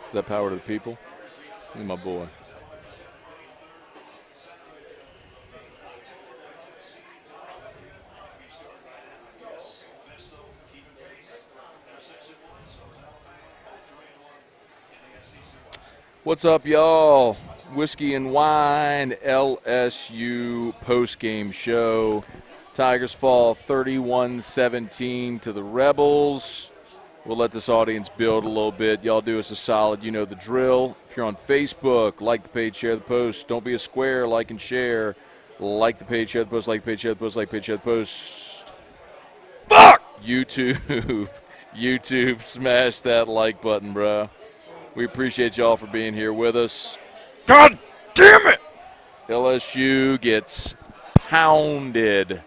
Is that power to the people? Look at my boy. What's up, y'all? Whiskey and Wine, LSU postgame show. Tigers fall 31-17 to the Rebels. We'll let this audience build a little bit. Y'all do us a solid. You know the drill. If you're on Facebook, like the page, share the post. Don't be a square, like and share. Like the page, share the post, like the page, share the post, like the page, share the post. Fuck! YouTube, smash that like button, bro. We appreciate y'all for being here with us. God damn it! LSU gets pounded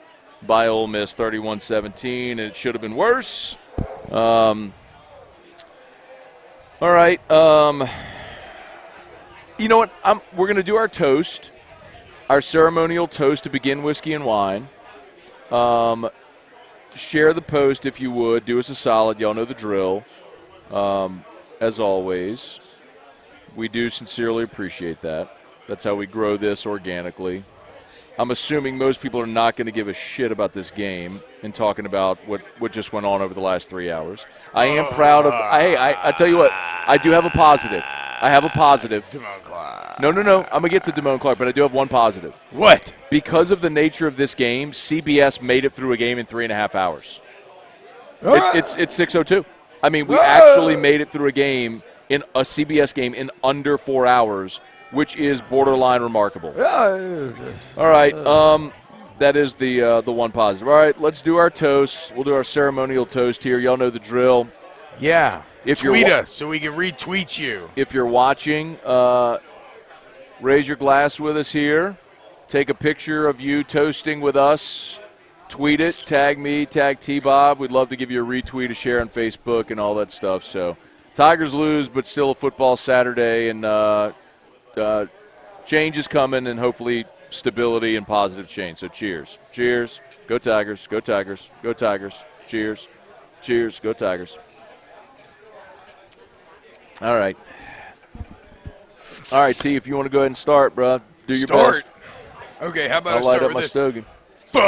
by Ole Miss 31-17, and it should have been worse. All right. You know what? We're going to do our toast, our ceremonial toast to begin Whiskey and Wine. Share the post if you would. Do us a solid. Y'all know the drill. As always, we do sincerely appreciate that. That's how we grow this organically. I'm assuming most people are not going to give a shit about this game and talking about what just went on over the last 3 hours. I am proud of – I tell you what, I do have a positive. I have a positive. Damone Clark. No. I'm going to get to Damone Clark, but I do have one positive. What? Because of the nature of this game, CBS made it through a game in 3.5 hours. It's 6:02. I mean, we actually made it through a game, in a CBS game, in under 4 hours, which is borderline remarkable. All right, that is the one positive. All right, let's do our toast. We'll do our ceremonial toast here. Y'all know the drill. Yeah. If Tweet us so we can retweet you. If you're watching, raise your glass with us here. Take a picture of you toasting with us. Tweet it, tag me, tag T-Bob. We'd love to give you a retweet, a share on Facebook, and all that stuff. So, Tigers lose, but still a football Saturday, and change is coming, and hopefully stability and positive change. So, cheers. Cheers. Go Tigers. Go Tigers. Go Tigers. Cheers. Cheers. Go Tigers. All right. All right, T, if you want to go ahead and start, bro, do your best. Okay, how about I'll I start light up with my this? stogie. Fuck!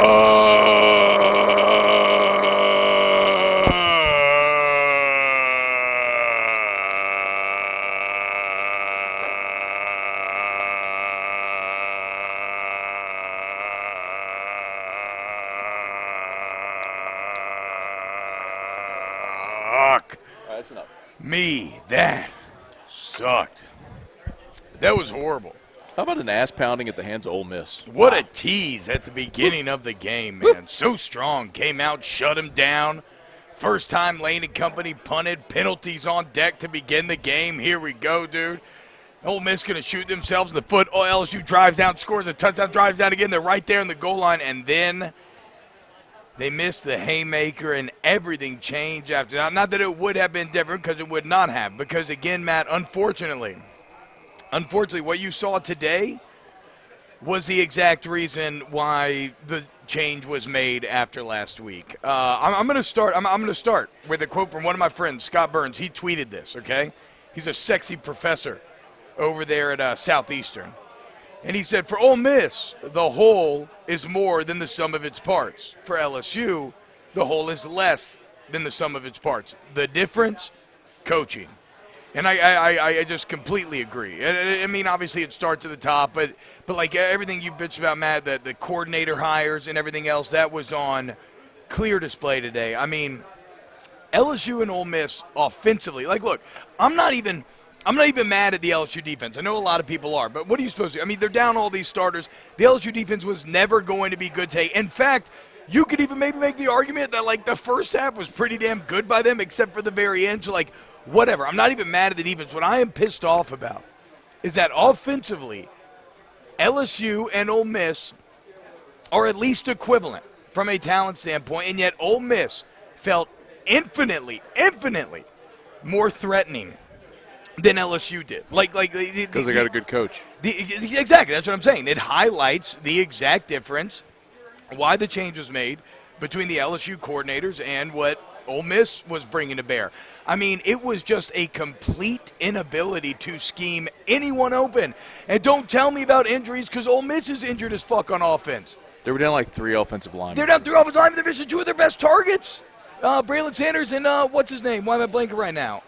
All right, that's enough. That sucked. That was horrible. How about an ass pounding at the hands of Ole Miss? What a tease at the beginning of the game, man. So strong. Came out, shut him down. First time Lane and company punted. Penalties on deck to begin the game. Here we go, dude. Ole Miss going to shoot themselves in the foot. Oh, LSU drives down, scores a touchdown, drives down again. They're right there in the goal line. And then they missed the haymaker, and everything changed after that. Not that it would have been different, because it would not have. Because, again, Matt, unfortunately, what you saw today was the exact reason why the change was made after last week. I'm going to start. I'm going to start with a quote from one of my friends, Scott Burns. He tweeted this. Okay, he's a sexy professor over there at Southeastern, and he said, "For Ole Miss, the whole is more than the sum of its parts. For LSU, the whole is less than the sum of its parts. The difference, coaching." And I just completely agree. I mean, obviously it starts at the top, but like everything you bitched about, Matt, the coordinator hires and everything else, that was on clear display today. I mean, LSU and Ole Miss offensively, like, look, I'm not even mad at the LSU defense. I know a lot of people are, but what are you supposed to? I mean, they're down all these starters. The LSU defense was never going to be good today. In fact, you could even maybe make the argument that, like, the first half was pretty damn good by them, except for the very end. So, like, whatever. I'm not even mad at the defense. What I am pissed off about is that offensively, LSU and Ole Miss are at least equivalent from a talent standpoint, and yet Ole Miss felt infinitely more threatening than LSU did. Because they got a good coach. Exactly. That's what I'm saying. It highlights the exact difference, why the change was made between the LSU coordinators and what Ole Miss was bringing to bear. I mean, it was just a complete inability to scheme anyone open. And don't tell me about injuries, because Ole Miss is injured as fuck on offense. They were down like 3 offensive linemen. They're down 3 offensive linemen. They're missing 2 of their best targets. Braylon Sanders and what's his name? Why am I blanking right now?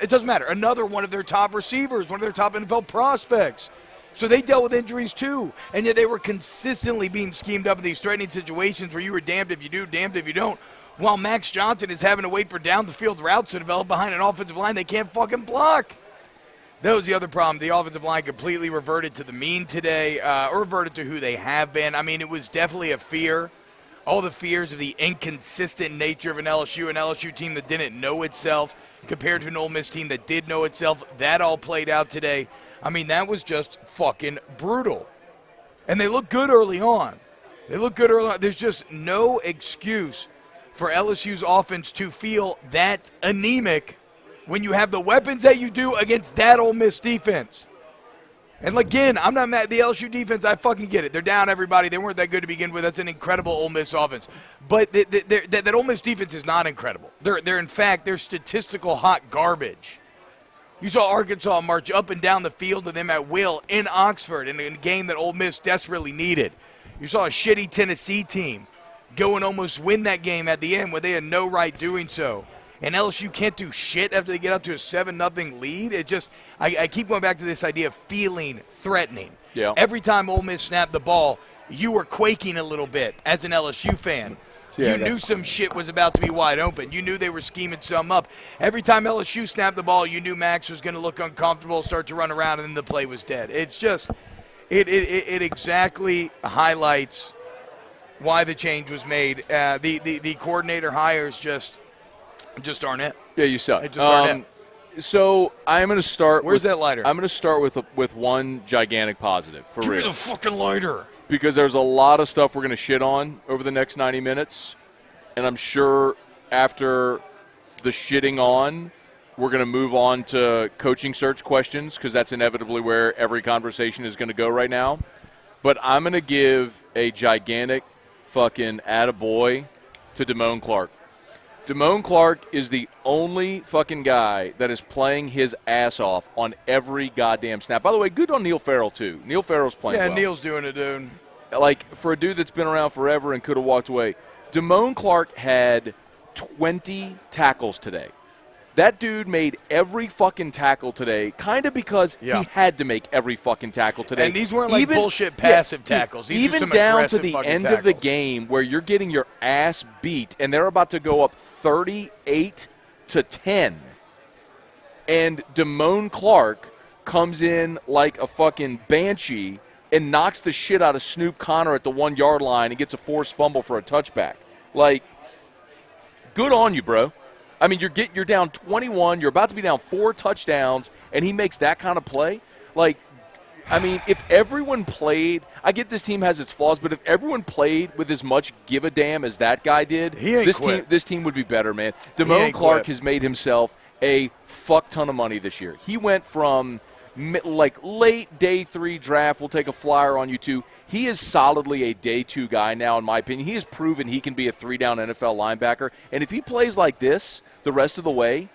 It doesn't matter. Another one of their top receivers, one of their top NFL prospects. So they dealt with injuries too, and yet they were consistently being schemed up in these threatening situations where you were damned if you do, damned if you don't, while Max Johnson is having to wait for down-the-field routes to develop behind an offensive line they can't fucking block. That was the other problem. The offensive line completely reverted to the mean today, or reverted to who they have been. I mean, it was definitely a fear. All the fears of the inconsistent nature of an LSU team that didn't know itself compared to an Ole Miss team that did know itself, that all played out today. I mean, that was just fucking brutal. And they look good early on. There's just no excuse for LSU's offense to feel that anemic when you have the weapons that you do against that Ole Miss defense. And again, I'm not mad at the LSU defense. I fucking get it. They're down everybody. They weren't that good to begin with. That's an incredible Ole Miss offense. But that Ole Miss defense is not incredible. They're in fact, they're statistical hot garbage. You saw Arkansas march up and down the field to them at will in Oxford in a game that Ole Miss desperately needed. You saw a shitty Tennessee team go and almost win that game at the end when they had no right doing so. And LSU can't do shit after they get up to a 7-0 lead. It just, I keep going back to this idea of feeling threatening. Yeah. Every time Ole Miss snapped the ball, you were quaking a little bit as an LSU fan. Yeah, you knew some shit was about to be wide open. You knew they were scheming some up. Every time LSU snapped the ball, you knew Max was going to look uncomfortable, start to run around, and then the play was dead. It's just, it exactly highlights why the change was made. The coordinator hires just aren't it. Yeah, you suck. Just aren't it. So I'm going to start. Where's that lighter? I'm going to start with one gigantic positive for Give real. me the fucking lighter. Because there's a lot of stuff we're going to shit on over the next 90 minutes, and I'm sure after the shitting on, we're going to move on to coaching search questions, because that's inevitably where every conversation is going to go right now. But I'm going to give a gigantic fucking attaboy to Damone Clark. Damone Clark is the only fucking guy that is playing his ass off on every goddamn snap. By the way, good on Neil Farrell, too. Neil Farrell's playing well. Yeah, Neil's doing it, dude. Like, for a dude that's been around forever and could have walked away, Damone Clark had 20 tackles today. That dude made every fucking tackle today, kind of because he had to make every fucking tackle today. And these weren't like bullshit passive tackles. These even are some down to the fucking end tackles. of the game where you're getting your ass beat, and they're about to go up 38-10. And Damone Clark comes in like a fucking banshee and knocks the shit out of Snoop Connor at the 1-yard line and gets a forced fumble for a touchback. Like, good on you, bro. I mean, you're down 21. You're about to be down 4 touchdowns, and he makes that kind of play. Like, I mean, if everyone played, I get this team has its flaws, but if everyone played with as much give a damn as that guy did, this team would be better, man. Damone Clark has made himself a fuck ton of money this year. He went from like late day 3 draft, we'll take a flyer on you too. He is solidly a day 2 guy now, in my opinion. He has proven he can be a 3-down NFL linebacker. And if he plays like this the rest of the way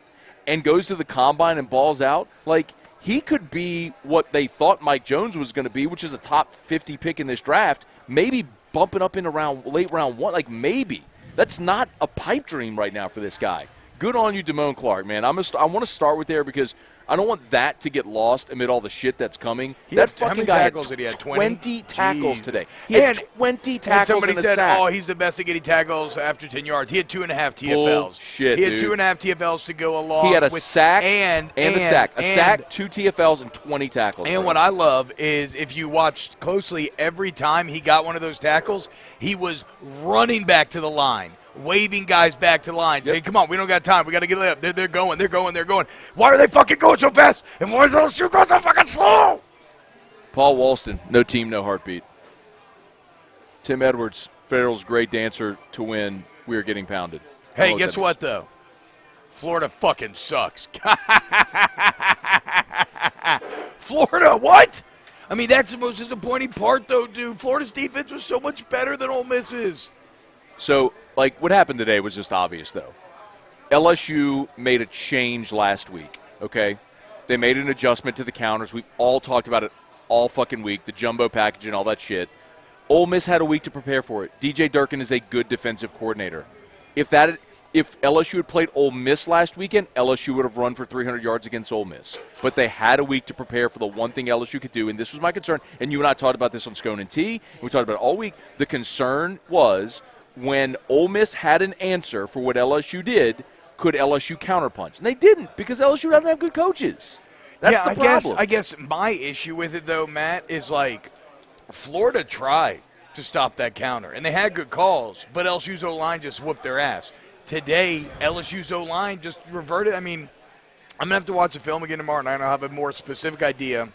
and goes to the combine and balls out, like, he could be what they thought Mike Jones was going to be, which is a top 50 pick in this draft, maybe bumping up in late round 1. Like, maybe. That's not a pipe dream right now for this guy. Good on you, Damone Clark, man. I want to start with there because I don't want that to get lost amid all the shit that's coming. That fucking guy had 20 tackles today. He had 20 tackles somebody and a said, sack. oh, he's the best at getting tackles after 10 yards. He had 2.5 TFLs. Bullshit, he had dude. 2.5 TFLs to go along. He had a with, sack and a sack. A sack, 2 TFLs, and 20 tackles. And what I love is if you watched closely, every time he got one of those tackles, he was running back to the line, waving guys back to the line, saying, come on, we don't got time. We got to get it up. They're going. Why are they fucking going so fast? And why is LSU going so fucking slow? Paul Walston, no team, no heartbeat. Tim Edwards, Farrell's great dancer to win. We are getting pounded. Hey, guess what, though? Florida fucking sucks. Florida, what? I mean, that's the most disappointing part, though, dude. Florida's defense was so much better than Ole Miss's. So, like, what happened today was just obvious, though. LSU made a change last week, okay? They made an adjustment to the counters. We've all talked about it all fucking week, the jumbo package and all that shit. Ole Miss had a week to prepare for it. DJ Durkin is a good defensive coordinator. If LSU had played Ole Miss last weekend, LSU would have run for 300 yards against Ole Miss. But they had a week to prepare for the one thing LSU could do, and this was my concern. And you and I talked about this on Scone and T. We talked about it all week. The concern was when Ole Miss had an answer for what LSU did, could LSU counterpunch? And they didn't because LSU doesn't have good coaches. That's the problem. I guess my issue with it, though, Matt, is like Florida tried to stop that counter, and they had good calls, but LSU's O-line just whooped their ass. Today, LSU's O-line just reverted. I mean, I'm going to have to watch the film again tomorrow night, and I'll have a more specific idea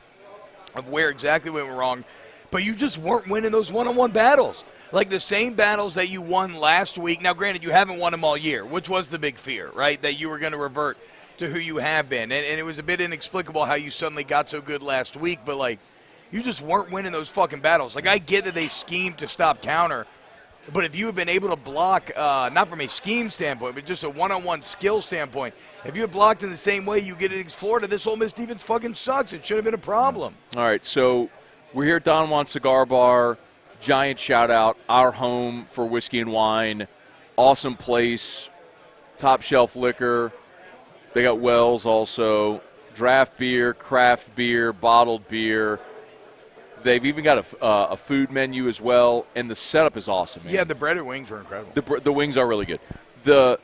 of where exactly we went wrong. But you just weren't winning those one-on-one battles. Like the same battles that you won last week. Now, granted, you haven't won them all year, which was the big fear, right, that you were going to revert to who you have been. And it was a bit inexplicable how you suddenly got so good last week, but, like, you just weren't winning those fucking battles. Like, I get that they schemed to stop counter, but if you had been able to block, not from a scheme standpoint, but just a one-on-one skill standpoint, if you had blocked in the same way you get against Florida, this Ole Miss defense fucking sucks. It should have been a problem. All right, so we're here at Don Juan Cigar Bar. Giant shout-out, our home for whiskey and wine. Awesome place, top-shelf liquor. They got wells also, draft beer, craft beer, bottled beer. They've even got a food menu as well, and the setup is awesome, man. Yeah, the breaded wings were incredible. The wings are really good. The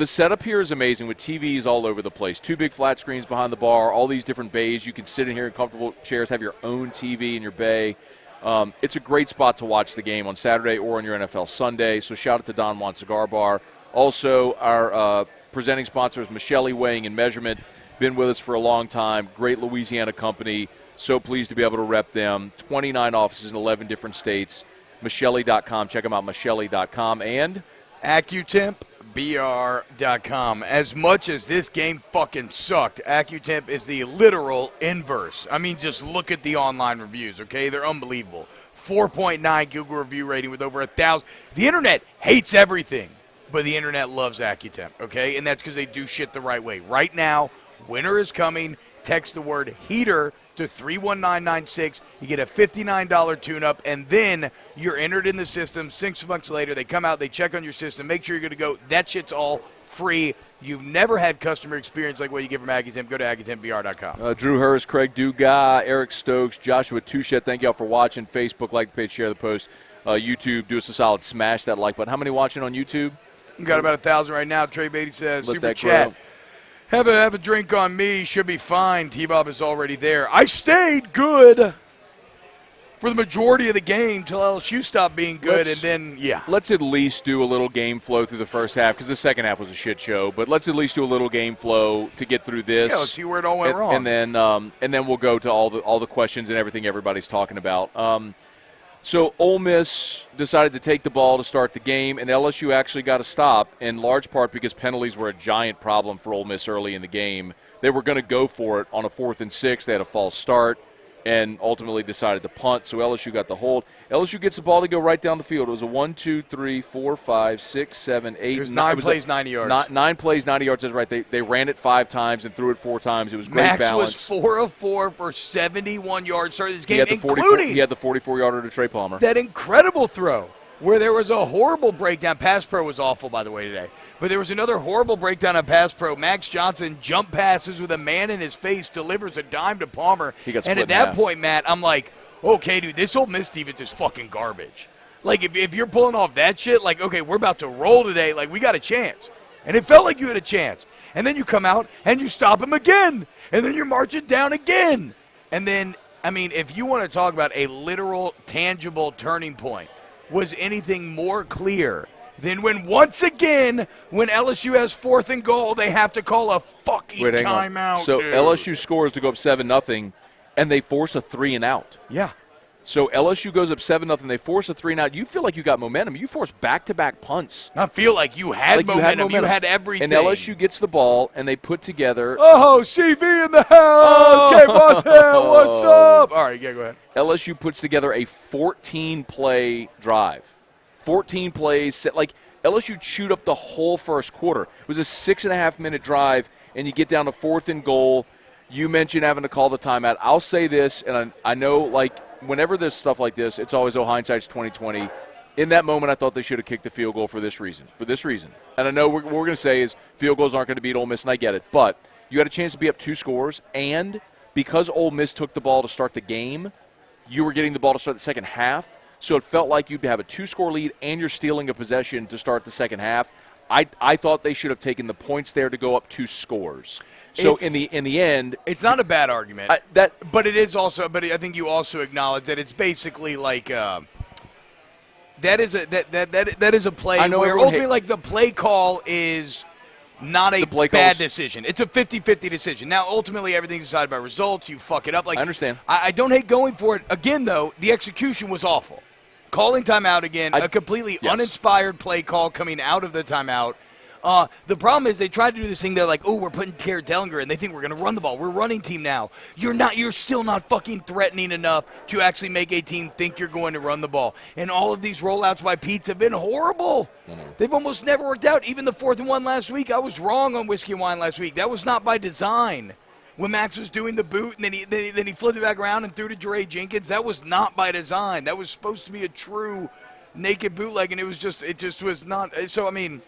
setup here is amazing with TVs all over the place. 2 big flat screens behind the bar, all these different bays. You can sit in here in comfortable chairs, have your own TV in your bay. It's a great spot to watch the game on Saturday or on your NFL Sunday, so shout out to Don Juan Cigar Bar. Also, our presenting sponsor is Michelli Weighing and Measurement. Been with us for a long time. Great Louisiana company. So pleased to be able to rep them. 29 offices in 11 different states. Michelli.com. Check them out, Michelli.com. And AccuTempBR.com. As much as this game fucking sucked, AccuTemp is the literal inverse. I mean, just look at the online reviews, okay? They're unbelievable. 4.9 Google review rating with over 1,000. The internet hates everything, but the internet loves AccuTemp, okay? And that's because they do shit the right way. Right now, winter is coming. Text the word heater to 31996. You get a $59 tune-up, and then you're entered in the system. 6 months later, they come out, they check on your system, make sure you're good to go. That shit's all free. You've never had customer experience like what you get from AccuTemp. Go to AccuTempBR.com. Drew Hurst, Craig Dugas, Eric Stokes, Joshua Touchette, thank y'all for watching. Facebook, like the page, share the post. YouTube, do us a solid, smash that like button. How many watching on YouTube? We got about 1,000 right now. Trey Beatty says, Let super that chat. grow. Have a drink on me. Should be fine. T-Bob is already there. I stayed good for the majority of the game till LSU stopped being good, and then, yeah. Let's at least do a little game flow through the first half because the second half was a shit show. But let's at least do a little game flow to get through this. Yeah, let's see where it all went wrong. And then we'll go to all the questions and everything everybody's talking about. So Ole Miss decided to take the ball to start the game, and LSU actually got a stop, in large part because penalties were a giant problem for Ole Miss early in the game. They were going to go for it on a 4th and 6. They had a false start and ultimately decided to punt, so LSU got the hold. LSU gets the ball to go right down the field. It was a 1, 2, 3, 4, 5, 6, 7, 8. It was 9 plays, 90 yards. 9 plays, 90 yards. That's right. They ran it 5 times and threw it 4 times. It was great Max balance. was 4 of 4 for 71 yards starting this game, He had the 44-yarder to Trey Palmer. That incredible throw where there was a horrible breakdown. Pass pro was awful, by the way, today. But there was another horrible breakdown on pass pro. Max Johnson jump passes with a man in his face, delivers a dime to Palmer. He got split and at in that half. point, Matt, I'm like, okay, dude, this Ole Miss defense is fucking garbage. Like, if you're pulling off that shit, like, okay, we're about to roll today. Like, we got a chance. And it felt like you had a chance. And then you come out and you stop him again. And then you're marching down again. And then, I mean, if you want to talk about a literal, tangible turning point, was anything more clear than when once again, when LSU has 4th and goal, they have to call a fucking timeout. So dude. LSU scores to go up 7-0, and they force a 3-and-out. Yeah. So LSU goes up 7-0. They force a 3-and-out. You feel like you got momentum. You force back-to-back punts. I feel like you had momentum. You had everything. And LSU gets the ball, and they put together. Oh, CV in the house. K-Boss here. What's up? All right, yeah, go ahead. LSU puts together a 14-play drive. 14 plays. Like, LSU chewed up the whole first quarter. It was a 6.5-minute drive, and you get down to 4th and goal. You mentioned having to call the timeout. I'll say this, and I know, like, whenever there's stuff like this, it's always, hindsight's 20/20. In that moment, I thought they should have kicked the field goal for this reason. And I know what we're going to say is field goals aren't going to beat Ole Miss, and I get it. But you had a chance to be up 2 scores, and because Ole Miss took the ball to start the game, you were getting the ball to start the second half. So it felt like you'd have a 2-score lead, and you're stealing a possession to start the second half. I thought they should have taken the points there to go up 2 scores. So in the end, it's not a bad argument. But it is also. But I think you also acknowledge that it's basically like that is a play where ultimately like the play call is not a bad decision. It's a 50-50 decision. Now ultimately everything's decided by results. You fuck it up. Like I understand. I don't hate going for it again though. The execution was awful. Calling timeout again, a completely uninspired play call coming out of the timeout. The problem is they tried to do this thing. They're like, oh, we're putting Jared Dellinger, and they think we're going to run the ball. We're a running team now. You're still not fucking threatening enough to actually make a team think you're going to run the ball. And all of these rollouts by Pete's have been horrible. Mm-hmm. They've almost never worked out. Even the 4th and 1 last week, I was wrong on Whiskey and Wine last week. That was not by design. When Max was doing the boot and then he flipped it back around and threw to Jere Jenkins, that was not by design. That was supposed to be a true naked bootleg, and it just was not. So, I mean,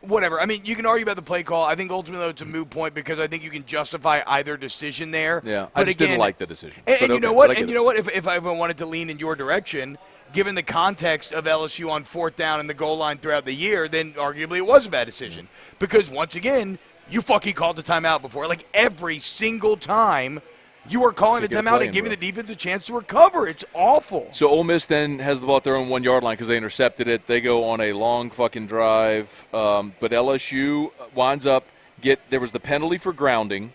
whatever. I mean, you can argue about the play call. I think ultimately though, it's a moot point because I think you can justify either decision there. Yeah, but I just didn't like the decision. And you know what? And you know what? If I wanted to lean in your direction, given the context of LSU on 4th down and the goal line throughout the year, then arguably it was a bad decision. Because once again, you fucking called the timeout before. Like every single time you are calling a timeout and giving the defense a chance to recover. It's awful. So Ole Miss then has the ball at their own 1-yard line because they intercepted it. They go on a long fucking drive. But LSU winds up there was the penalty for grounding,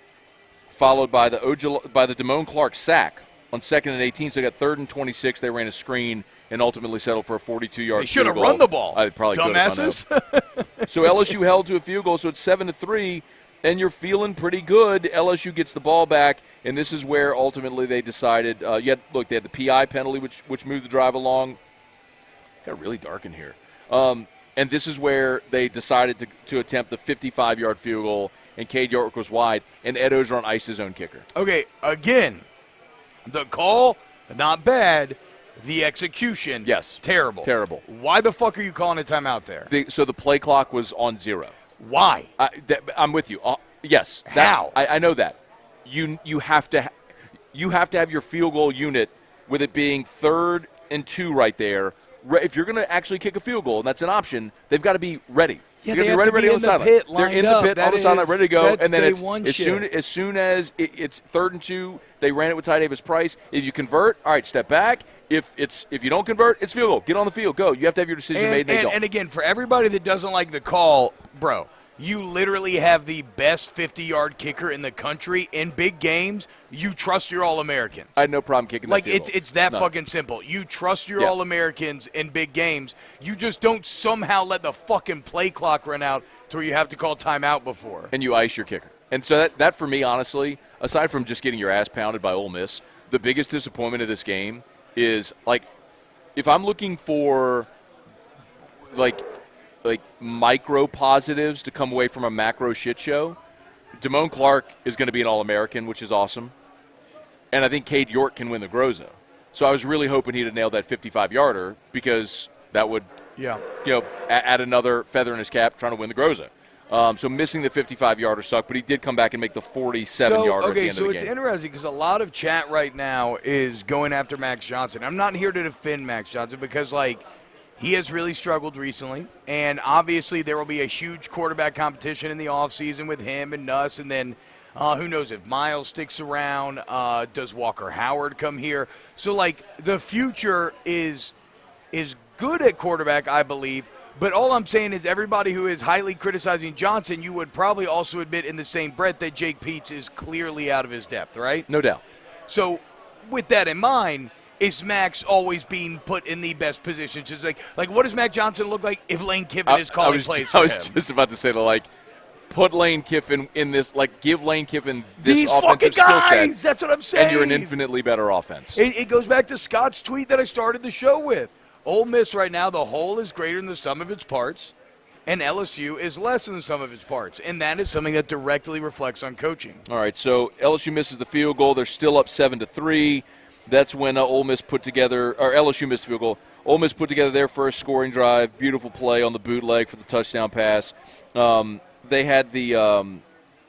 followed by the Damone Clark sack on 2nd and 18. So they got 3rd and 26. They ran a screen and ultimately settled for a 42-yard field goal. They should have run the ball. I probably dumbasses. So LSU held to a field goal, so it's 7-3, and you're feeling pretty good. LSU gets the ball back, and this is where ultimately they decided. They had the PI penalty, which moved the drive along. Got really dark in here. And this is where they decided to attempt the 55-yard field goal, and Cade York was wide, and Ed Ogeron iced his own kicker. Okay, again, the call, not bad. The execution, yes, terrible. Why the fuck are you calling a timeout there? So the play clock was on 0. Why? I'm with you. Yes. How? I know that. You have to have your field goal unit with it being 3rd and 2 right there. If you're going to actually kick a field goal, and that's an option, they've got to be ready. Yeah, they're ready on the sideline. They're in the pit on the sideline, ready to go. And then as soon as it's 3rd and 2, they ran it with Ty Davis Price. If you convert, all right, step back. If you don't convert, it's field goal. Get on the field. Go. You have to have your decision made. And again, for everybody that doesn't like the call, bro, you literally have the best 50-yard kicker in the country. In big games, you trust your All-Americans. I had no problem kicking that field goal. It's that fucking simple. You trust your All-Americans in big games. You just don't somehow let the fucking play clock run out to where you have to call timeout before. And you ice your kicker. And so that for me, honestly, aside from just getting your ass pounded by Ole Miss, the biggest disappointment of this game is, like, if I'm looking for, like micro positives to come away from a macro shit show, Damone Clark is going to be an All-American, which is awesome. And I think Cade York can win the Groza. So I was really hoping he'd have nailed that 55-yarder because that would, add another feather in his cap trying to win the Groza. So missing the 55-yarder sucked, but he did come back and make the 47-yarder at the end of the game. So it's interesting because a lot of chat right now is going after Max Johnson. I'm not here to defend Max Johnson because, he has really struggled recently, and obviously there will be a huge quarterback competition in the offseason with him and Nuss, and then who knows if Miles sticks around. Does Walker Howard come here? So, the future is good at quarterback, I believe. But all I'm saying is everybody who is highly criticizing Johnson, you would probably also admit in the same breath that Jake Peets is clearly out of his depth, right? No doubt. So with that in mind, is Max always being put in the best positions? It's like what does Mac Johnson look like if Lane Kiffin is calling plays for him? I was just about to say put Lane Kiffin in this, give Lane Kiffin this offensive skill set. That's what I'm saying. And you're an infinitely better offense. It goes back to Scott's tweet that I started the show with. Ole Miss right now, the whole is greater than the sum of its parts. and LSU is less than the sum of its parts, and that is something that directly reflects on coaching. All right, so LSU misses the field goal. They're still up 7-3. That's when Ole Miss put together, or LSU missed the field goal. Ole Miss put together their first scoring drive. Beautiful play on the bootleg for the touchdown pass. They had the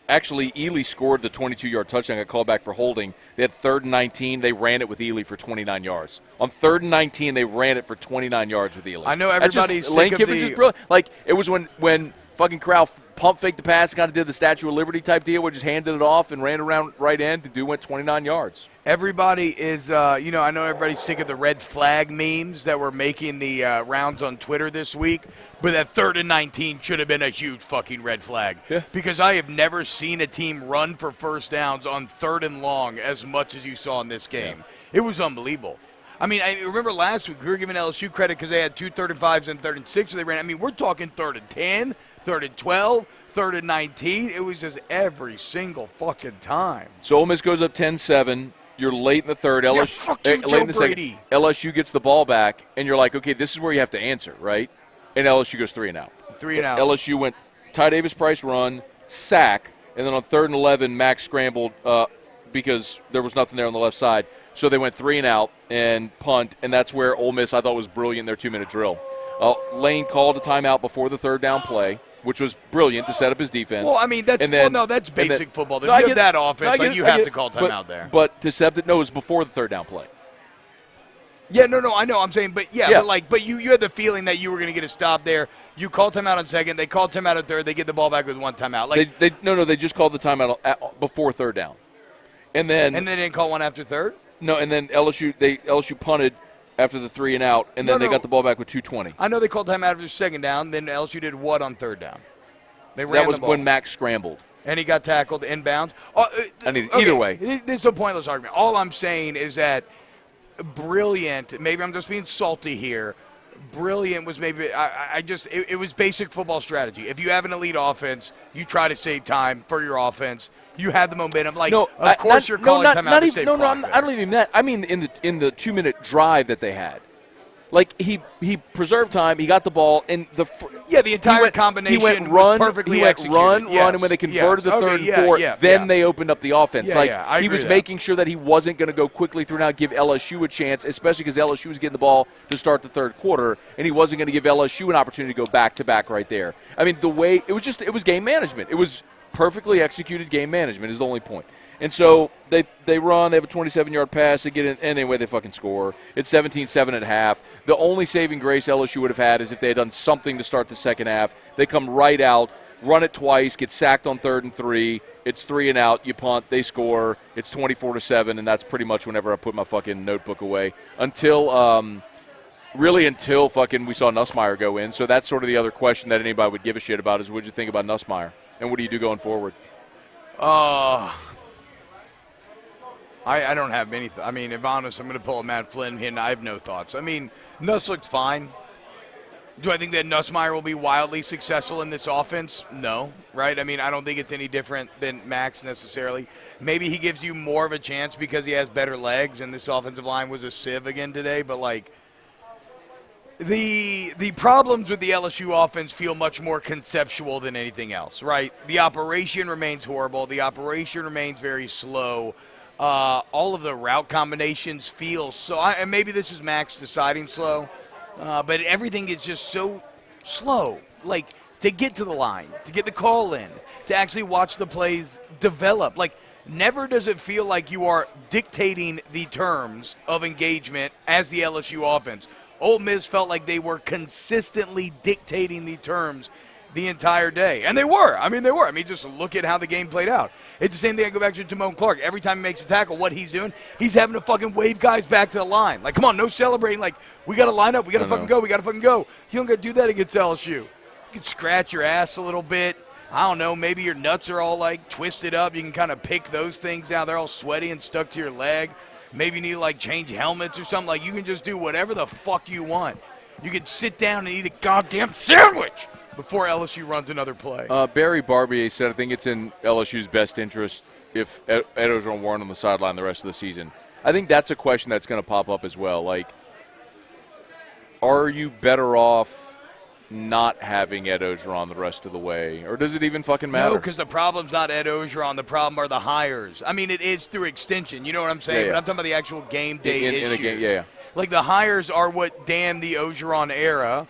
actually, Ely scored the 22-yard touchdown, got called back for holding. They had 3rd and 19. They ran it with Ely for 29 yards. On 3rd and 19, they ran it for 29 yards with Ely. I know everybody's Lane sick of Kiffin's just brilliant. Like, it was when fucking Corral pump faked the pass, kind of did the Statue of Liberty type deal where just handed it off and ran around right end. The dude went 29 yards. Everybody is, I know everybody's sick of the red flag memes that were making the rounds on Twitter this week, but that 3rd and 19 should have been a huge fucking red flag. Yeah. Because I have never seen a team run for first downs on 3rd and long as much as you saw in this game. Yeah. It was unbelievable. I mean, I remember last week we were giving LSU credit because they had 2 3rd and 5s and 3rd and 6, so they ran. I mean, we're talking 3rd and 10, 3rd and 12, 3rd and 19. It was just every single fucking time. So Ole Miss goes up 10-7. You're late in the third. LSU gets the ball back, and you're like, okay, this is where you have to answer, right? And LSU goes 3 and out. 3 and out. LSU went Ty Davis-Price run, sack, and then on 3rd and 11, Max scrambled because there was nothing there on the left side. So they went 3 and out and punt, and that's where Ole Miss, I thought, was brilliant in their 2-minute drill. Lane called a timeout before the 3rd down play, which was brilliant to set up his defense. Well, I mean, that's basic football. You have that offense, you have to call timeout there. But to set it was before the 3rd down play. Yeah, no, I know. I'm saying, but you had the feeling that you were going to get a stop there. You called timeout on 2nd. They called timeout on 3rd. They get the ball back with 1 timeout. Like they just called the timeout before 3rd down, and they didn't call one after 3rd. No, and then LSU punted after the 3 and out, and then they got the ball back with 2:20. I know they called timeout after 2nd down. Then LSU did what on 3rd down? They ran that was the ball. when Max scrambled. And he got tackled inbounds. Either way. This is a pointless argument. All I'm saying is that brilliant, maybe I'm just being salty here, brilliant was maybe, it was basic football strategy. If you have an elite offense, you try to save time for your offense. You had the momentum. Of course you're calling timeout to save clock. I don't even mean that. I mean in the 2-minute drive that they had. Like, he preserved time, he got the ball, and the entire combination was perfectly executed. Run, and when they converted the 3rd and 4th, then they opened up the offense. He was making sure that he wasn't going to go quickly through and out, give LSU a chance, especially because LSU was getting the ball to start the 3rd quarter, and he wasn't going to give LSU an opportunity to go back-to-back right there. I mean, it was game management. It was perfectly executed game management is the only point. And so they run, they have a 27-yard pass, they get in, anyway, they fucking score. It's 17-7 at half. The only saving grace LSU would have had is if they had done something to start the second half. They come right out, run it twice, get sacked on 3rd and 3. It's 3 and out, you punt, they score. It's 24-7, and that's pretty much whenever I put my fucking notebook away. Until fucking we saw Nussmeier go in. So that's sort of the other question that anybody would give a shit about is what did you think about Nussmeier? And what do you do going forward? I don't have any. I mean, if honest, I'm going to pull a Matt Flynn here, and I have no thoughts. I mean, Nuss looks fine. Do I think that Nussmeier will be wildly successful in this offense? No, right? I mean, I don't think it's any different than Max necessarily. Maybe he gives you more of a chance because he has better legs, and this offensive line was a sieve again today. But, the problems with the LSU offense feel much more conceptual than anything else, right? The operation remains horrible. The operation remains very slow. All of the route combinations feel so – and maybe this is Max deciding slow, but everything is just so slow. Like, to get to the line, to get the call in, to actually watch the plays develop. Like, never does it feel like you are dictating the terms of engagement as the LSU offense. Ole Miss felt like they were consistently dictating the terms the entire day. And they were. I mean, just look at how the game played out. It's the same thing I go back to Damone Clark. Every time he makes a tackle, what he's doing, he's having to fucking wave guys back to the line. Like, come on, no celebrating. Like, we got to line up. We got to fucking go. We got to fucking go. You don't got to do that against LSU. You can scratch your ass a little bit. I don't know. Maybe your nuts are all, twisted up. You can kind of pick those things out. They're all sweaty and stuck to your leg. Maybe you need to, change helmets or something. Like, you can just do whatever the fuck you want. You can sit down and eat a goddamn sandwich before LSU runs another play. Barry Barbier said, I think it's in LSU's best interest if Ed Orgeron weren't on the sideline the rest of the season. I think that's a question that's going to pop up as well. Like, are you better off not having Ed Ogeron the rest of the way? Or does it even fucking matter? No, because the problem's not Ed Ogeron. The problem are the hires. I mean, it is through extension. You know what I'm saying? Yeah. But I'm talking about the actual game day issues. In a game, yeah. Like, the hires are what damned the Ogeron era.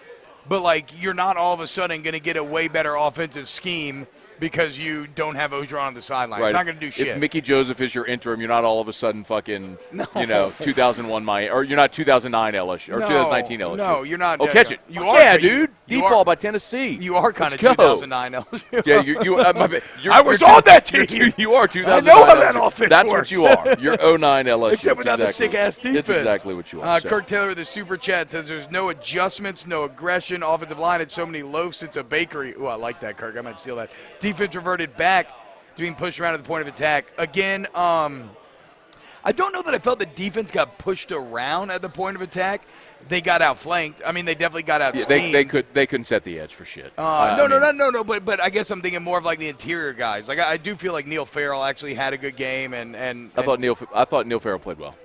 But, like, you're not all of a sudden going to get a way better offensive scheme because you don't have Ogeron on the sideline. Right. It's not going to do shit. If Mickey Joseph is your interim, you're not all of a sudden fucking, 2001 Miami, or you're not 2009 LSU, or 2019 LSU. No, you're not. Oh, catch it. You are, dude. Deep ball by Tennessee. You are kind of Let's go. 2009 LSU. Yeah, I was on that team. You are 2009 I know how that LSU. offense That's works. what you are. You're 09 LSU. Except without the sick-ass defense. It's exactly what you are. Kirk Taylor with the super chat says there's no adjustments, no aggression. Offensive line had so many loafs, it's a bakery. Ooh, I like that, Kirk. I might steal that. Defense reverted back to being pushed around at the point of attack. Again, I don't know that I felt the defense got pushed around at the point of attack. They got outflanked. I mean, they definitely got out schemed. They couldn't set the edge for shit. No. But I guess I'm thinking more of like the interior guys. Like I do feel like Neil Farrell actually had a good game, and I thought Neil Farrell played well.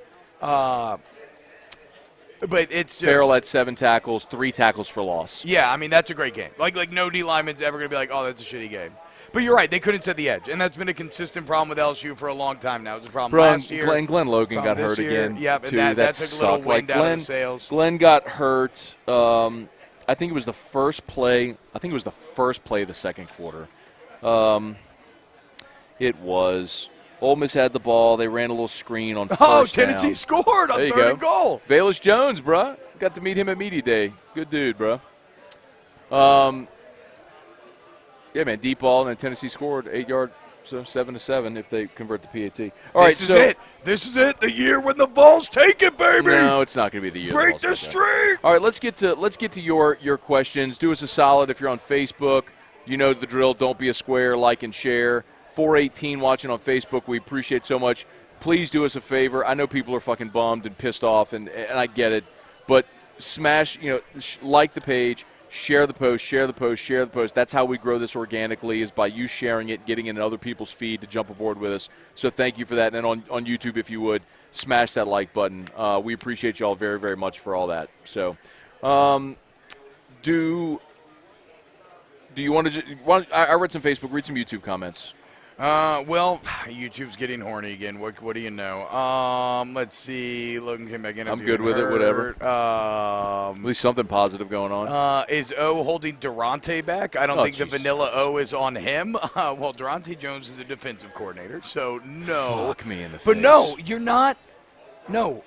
But it's just Farrell had 7 tackles, 3 tackles for loss. Yeah, I mean that's a great game. Like no D lineman's ever gonna be like, oh, that's a shitty game. But you're right, they couldn't set the edge, and that's been a consistent problem with LSU for a long time now. It was a problem last year. Glenn Logan got hurt again. Yeah, too. that took a little wind out of the sails. Glenn got hurt. I think it was the first play. I think it was the first play of the second quarter. It was. Ole Miss had the ball. They ran a little screen on first Tennessee down. scored on third and goal. Velus Jones, bruh. Got to meet him at Media Day. Good dude, bruh. Yeah, man, deep ball, and then Tennessee scored 8 yard, so 7-7 if they convert the PAT. All right, this is it. The year when the Vols take it, baby. No, it's not going to be the year. Break the streak. All right, let's get to your questions. Do us a solid if you're on Facebook. You know the drill. Don't be a square. Like and share. 418 watching on Facebook. We appreciate so much. Please do us a favor. I know people are fucking bummed and pissed off, and I get it. But smash, like the page. Share the post, share the post, share the post. That's how we grow this organically, is by you sharing it, getting it in other people's feed to jump aboard with us. So thank you for that. And on YouTube, if you would, smash that like button. We appreciate you all very, very much for all that. So do you want to – I read some Facebook. Read some YouTube comments. Well, YouTube's getting horny again. What do you know? Let's see. Logan came back in. I'm good with it, whatever. At least something positive going on. Is O holding Durante back? I don't think the vanilla O is on him. Well, Durante Jones is a defensive coordinator, so no. Fuck me in the face. But no, you're not. No.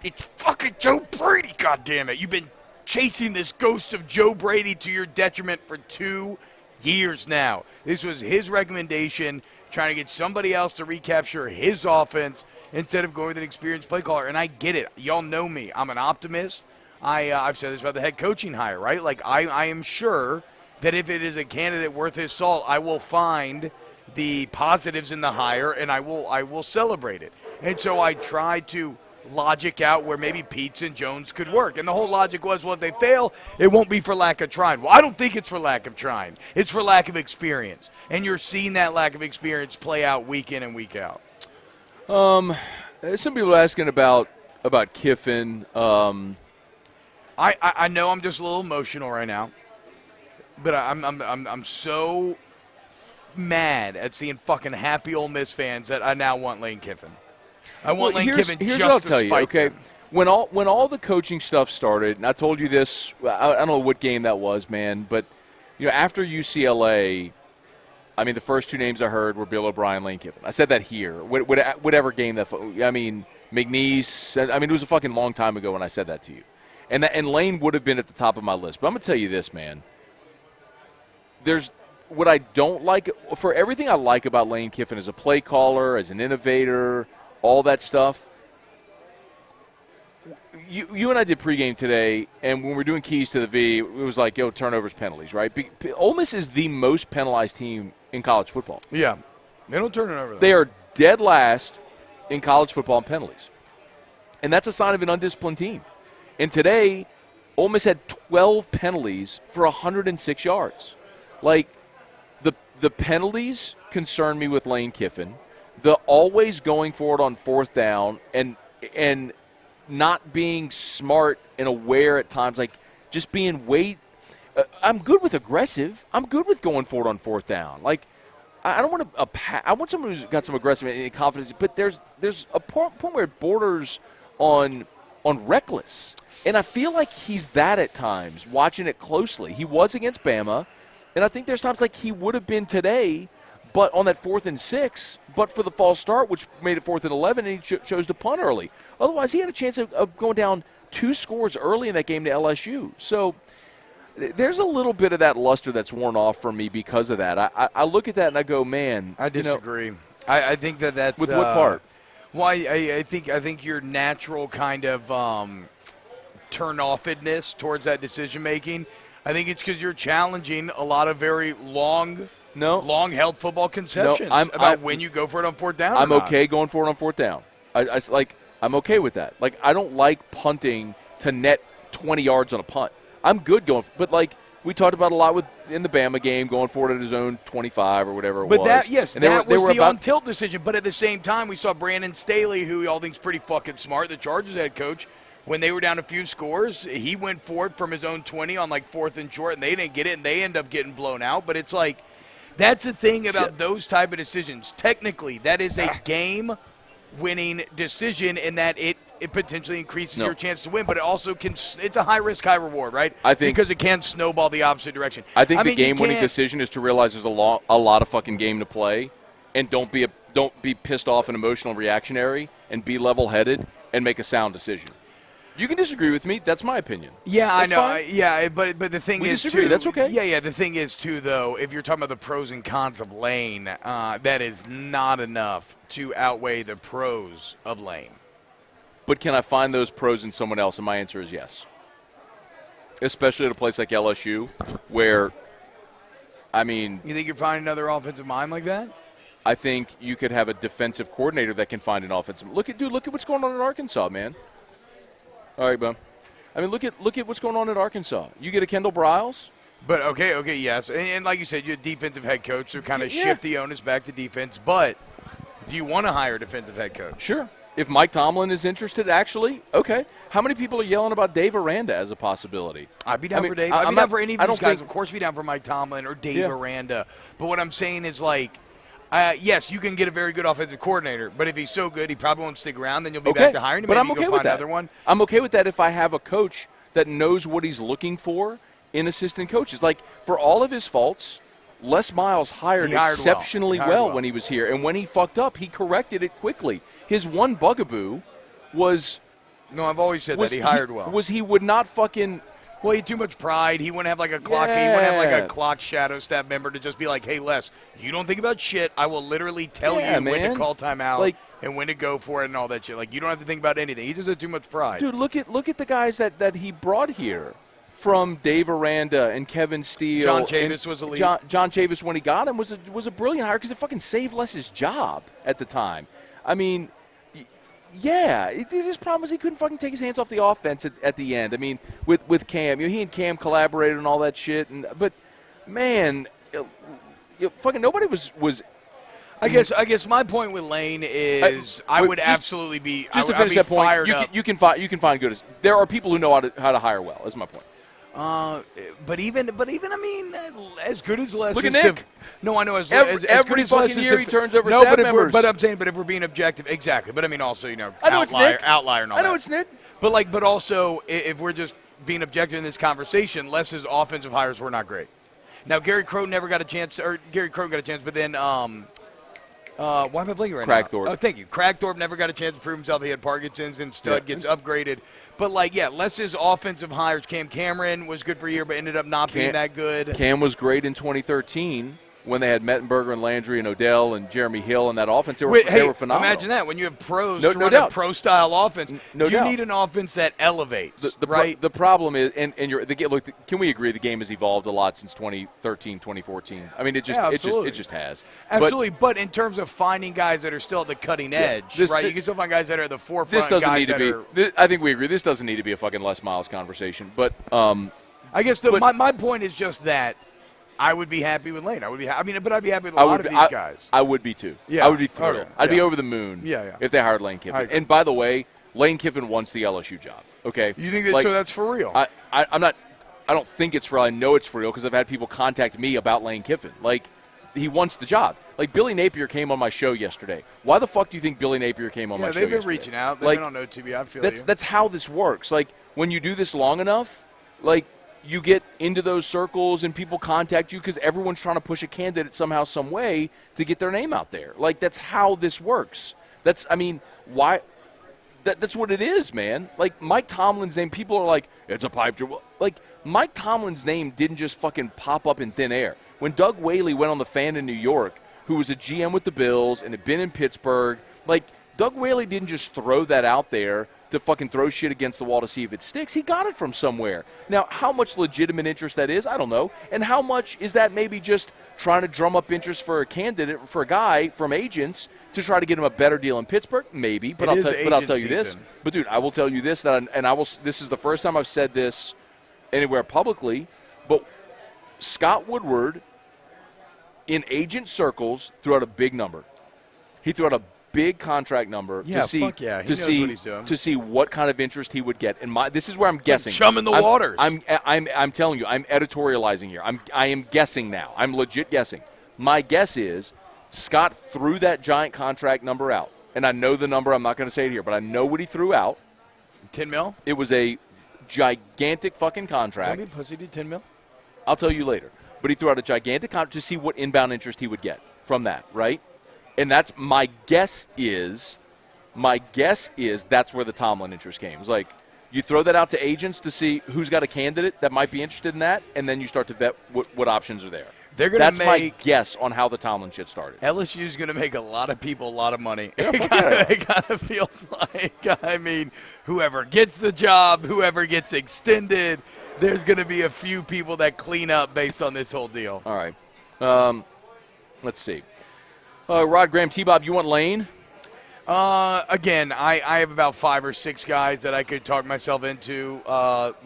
It's fucking Joe Brady, goddammit. You've been chasing this ghost of Joe Brady to your detriment for 2 years now. This was his recommendation, trying to get somebody else to recapture his offense instead of going with an experienced play caller. And I get it. Y'all know me. I'm an optimist. I've said this about the head coaching hire, right? Like, I am sure that if it is a candidate worth his salt, I will find the positives in the hire, and I will celebrate it. And so I tried to logic out where maybe Peets and Jones could work. And the whole logic was, well, if they fail, it won't be for lack of trying. Well, I don't think it's for lack of trying. It's for lack of experience. And you're seeing that lack of experience play out week in and week out. Some people are asking about Kiffin. I know I'm just a little emotional right now, but I'm so mad at seeing fucking happy Ole Miss fans that I now want Lane Kiffin. I want Lane Kiffin here's just what I'll to tell you, spite okay? them. When all the coaching stuff started, and I told you this, I don't know what game that was, man, but after UCLA, I mean, the first 2 names I heard were Bill O'Brien, Lane Kiffin. I said that here, whatever game that. I mean, McNeese. I mean, it was a fucking long time ago when I said that to you, and Lane would have been at the top of my list. But I'm gonna tell you this, man. There's what I don't like for everything I like about Lane Kiffin as a play caller, as an innovator. All that stuff. You and I did pregame today, and when we were doing keys to the V, it was like, turnovers, penalties, right? Ole Miss is the most penalized team in college football. Yeah. They don't turn it over. They are dead last in college football in penalties. And that's a sign of an undisciplined team. And today, Ole Miss had 12 penalties for 106 yards. Like, the penalties concern me with Lane Kiffin. The always going for it on fourth down and not being smart and aware at times, like just being I'm good with aggressive. I'm good with going for it on fourth down. Like, I don't want I want someone who's got some aggressive and confidence, but there's a point where it borders on reckless. And I feel like he's that at times, watching it closely. He was against Bama, and I think there's times like he would have been today, but on that 4th and 6, but for the false start, which made it 4th and 11, and he chose to punt early. Otherwise, he had a chance of going down 2 scores early in that game to LSU. So there's a little bit of that luster that's worn off for me because of that. I look at that and I go, man. I disagree. I think that's with what part? Well, I think your natural kind of turn-offedness towards that decision-making, I think it's because you're challenging a lot of very long-held football conceptions about when you go for it on fourth down. I'm okay going for it on fourth down. I'm okay with that. Like, I don't like punting to net 20 yards on a punt. I'm good going, but like we talked about a lot in the Bama game, going for it at his own 25 or whatever it was. But that was the on-tilt decision. But at the same time, we saw Brandon Staley, who we all think's pretty fucking smart, the Chargers head coach. When they were down a few scores, he went for it from his own 20 on like 4th and short, and they didn't get it, and they end up getting blown out. But it's like that's the thing about those type of decisions. Technically, that is a game-winning decision in that it potentially increases your chance to win, but it also it's a high risk, high reward, right? I think because it can snowball the opposite direction. I think the game-winning decision is to realize there's a lot of fucking game to play, and don't be pissed off and emotional and reactionary, and be level-headed and make a sound decision. You can disagree with me. That's my opinion. Yeah, that's I know. Fine. Yeah, but the thing we is, disagree. Too, that's okay. Yeah. The thing is, too, though, if you're talking about the pros and cons of Lane, that is not enough to outweigh the pros of Lane. But can I find those pros in someone else? And my answer is yes. Especially at a place like LSU, where, I mean, you think you're finding another offensive mind like that? I think you could have a defensive coordinator that can find an offensive. Look at what's going on in Arkansas, man. All right, Bum. I mean, look at what's going on at Arkansas. You get a Kendall Briles. But okay, yes, and like you said, you're a defensive head coach, so kind of shift the onus back to defense. But do you want to hire a defensive head coach? Sure. If Mike Tomlin is interested, actually, okay. How many people are yelling about Dave Aranda as a possibility? I'd be down for Dave. I'd be down for any of these guys. Of course, be down for Mike Tomlin or Dave Aranda. But what I'm saying is, like, yes, you can get a very good offensive coordinator, but if he's so good, he probably won't stick around. Then you'll be back to hiring him. But I'm okay with that. Another one. I'm okay with that if I have a coach that knows what he's looking for in assistant coaches. Like, for all of his faults, Les Miles hired exceptionally well when he was here. And when he fucked up, he corrected it quickly. His one bugaboo was – No, I've always said that. He hired well. He would not fucking – Well, he had too much pride. He wouldn't have like a clock. He wouldn't have like a clock shadow staff member to just be like, "Hey, Les, you don't think about shit. I will literally tell you when to call timeout and when to go for it and all that shit. Like, you don't have to think about anything." He just had too much pride. Dude, look at the guys that he brought here, from Dave Aranda and Kevin Steele. John Chavis was elite. John Chavis, when he got him, was a brilliant hire because it fucking saved Les's job at the time. I mean. Yeah, his problem was he couldn't fucking take his hands off the offense at the end. I mean, with Cam, he and Cam collaborated and all that shit. But man, fucking nobody was. I guess my point with Lane is I would absolutely be just to finish that point. You can find good. There are people who know how to hire well. That's my point. But even I mean, as good as Les. Look at Nick. No, I know. Every fucking fucking year he turns over staff members. But I'm saying, if we're being objective, exactly. But I mean, also, outlier and all that. I know it's Nick. But also, if we're just being objective in this conversation, Les's offensive hires were not great. Now, Gary Crow never got a chance, but then why am I blanking right now? Cragthorpe. Oh, thank you. Cragthorpe never got a chance to prove himself. He had Parkinson's, and Stud gets upgraded. But, Les's offensive hires, Cam Cameron was good for a year but ended up not being that good. Cam was great in 2013 when they had Mettenberger and Landry and Odell and Jeremy Hill in that offense. They were phenomenal. Imagine that. When you have pros to run a pro-style offense, you need an offense that elevates, right? The problem is, look, can we agree the game has evolved a lot since 2013, 2014? I mean, it just has. Absolutely, but in terms of finding guys that are still at the cutting edge, right? You can still find guys that are at the forefront. This doesn't need to be. I think we agree. This doesn't need to be a fucking Les Miles conversation. But I guess my point is just that. I would be happy with Lane. But I'd be happy with a lot of these guys. I would be too. Yeah. I would be thrilled. Okay. I'd be over the moon if they hired Lane Kiffin. And by the way, Lane Kiffin wants the LSU job. Okay. You think that? So that's for real? I'm not. I don't think it's for real. I know it's for real because I've had people contact me about Lane Kiffin. Like, he wants the job. Like, Billy Napier came on my show yesterday. Why the fuck do you think Billy Napier came on my show they've been yesterday? reaching out. They've like, been on OTB. I feel that's how this works. Like, when you do this long enough, like, you get into those circles and people contact you because everyone's trying to push a candidate somehow, some way to get their name out there. Like, that's how this works. That's what it is, man. Like, Mike Tomlin's name, people are like, it's a pipe dream. Like, Mike Tomlin's name didn't just fucking pop up in thin air. When Doug Whaley went on The Fan in New York, who was a GM with the Bills and had been in Pittsburgh, like, Doug Whaley didn't just throw that out there to fucking throw shit against the wall to see if it sticks. He got it from somewhere. Now, how much legitimate interest that is, I don't know. And how much is that maybe just trying to drum up interest for a candidate, for a guy from agents to try to get him a better deal in Pittsburgh? Maybe. But I'll tell you this. But, dude, I will tell you this, this is the first time I've said this anywhere publicly, but Scott Woodward in agent circles threw out a big number. He threw out a big contract number to see He knows what he's doing. to see what kind of interest he would get. And this is where I'm guessing. Chum in the waters. I'm telling you, I'm editorializing here. I am guessing now. I'm legit guessing. My guess is Scott threw that giant contract number out. And I know the number. I'm not going to say it here, but I know what he threw out. 10 mil? It was a gigantic fucking contract. Don't be pussy, did 10 mil? I'll tell you later. But he threw out a gigantic contract to see what inbound interest he would get from that, right? And that's my guess is that's where the Tomlin interest came. It's like you throw that out to agents to see who's got a candidate that might be interested in that, and then you start to vet what options are there. That's my guess on how the Tomlin shit started. LSU's going to make a lot of people a lot of money. Yeah, it kind of feels like, I mean, whoever gets the job, whoever gets extended, there's going to be a few people that clean up based on this whole deal. All right. Let's see. Rod Graham, T-Bob, you want Lane? Again, I have about 5 or 6 guys that I could talk myself into.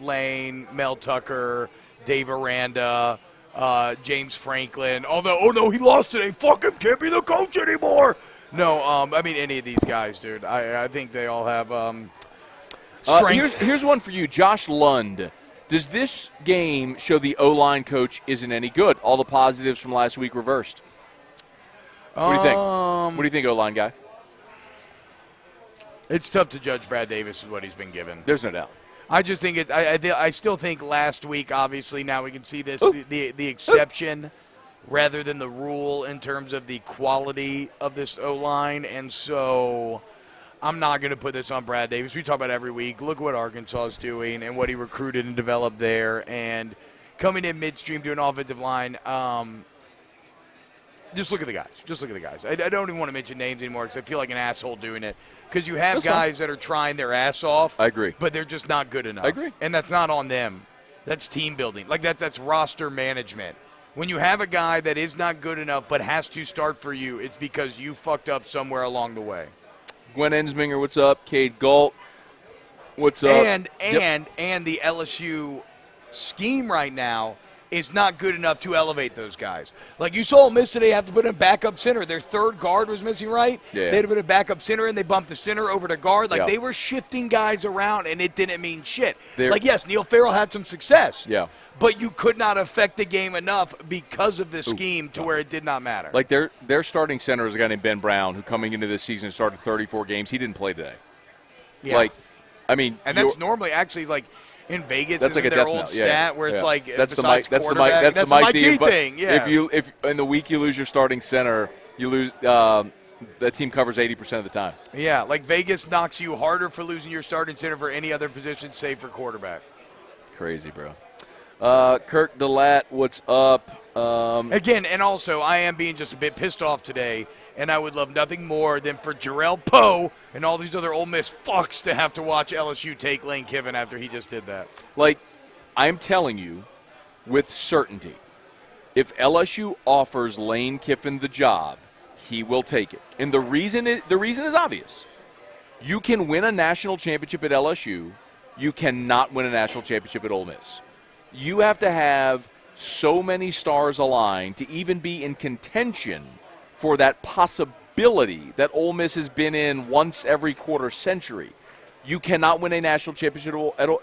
Lane, Mel Tucker, Dave Aranda, James Franklin. Although, oh no, he lost today. Fuck him, can't be the coach anymore. No, I mean any of these guys, dude. I think they all have strength. Here's one for you, Josh Lund. Does this game show the O-line coach isn't any good? All the positives from last week reversed. What do you think? What do you think, O-line guy? It's tough to judge Brad Davis is what he's been given. There's no doubt. I just think it's. I still think last week, obviously, now we can see this the exception rather than the rule in terms of the quality of this O-line, and so I'm not going to put this on Brad Davis. We talk about it every week. Look what Arkansas is doing and what he recruited and developed there, and coming in midstream to an offensive line. Just look at the guys. I don't even want to mention names anymore because I feel like an asshole doing it. Because you have guys that are trying their ass off. I agree. But they're just not good enough. I agree. And that's not on them. That's team building. Like that's roster management. When you have a guy that is not good enough but has to start for you, it's because you fucked up somewhere along the way. Gwen Ensminger, what's up? Cade Galt, what's up? And the LSU scheme right now is not good enough to elevate those guys. Like you saw Ole Miss today have to put in backup center. Their third guard was missing, right? Yeah. They had to put a backup center and they bumped the center over to guard. Like they were shifting guys around and it didn't mean shit. Like yes, Neil Farrell had some success. Yeah. But you could not affect the game enough because of the scheme to where it did not matter. Like their starting center is a guy named Ben Brown who coming into this season started 34 games. He didn't play today. Yeah. Like, I mean. And that's normally actually like – in Vegas, that's like a their death old stat where it's like that's the Mike D thing. Yeah. If in the week you lose your starting center, you lose that team covers 80% of the time. Yeah, like Vegas knocks you harder for losing your starting center for any other position save for quarterback. Crazy, bro. Kirk DeLatte, what's up? Again, and also I am being just a bit pissed off today, and I would love nothing more than for Jarrell Poe and all these other Ole Miss fucks to have to watch LSU take Lane Kiffin after he just did that. Like, I'm telling you with certainty, if LSU offers Lane Kiffin the job, he will take it. And the reason is obvious. You can win a national championship at LSU. You cannot win a national championship at Ole Miss. You have to have so many stars aligned to even be in contention for that possibility that Ole Miss has been in once every quarter century. You cannot win a national championship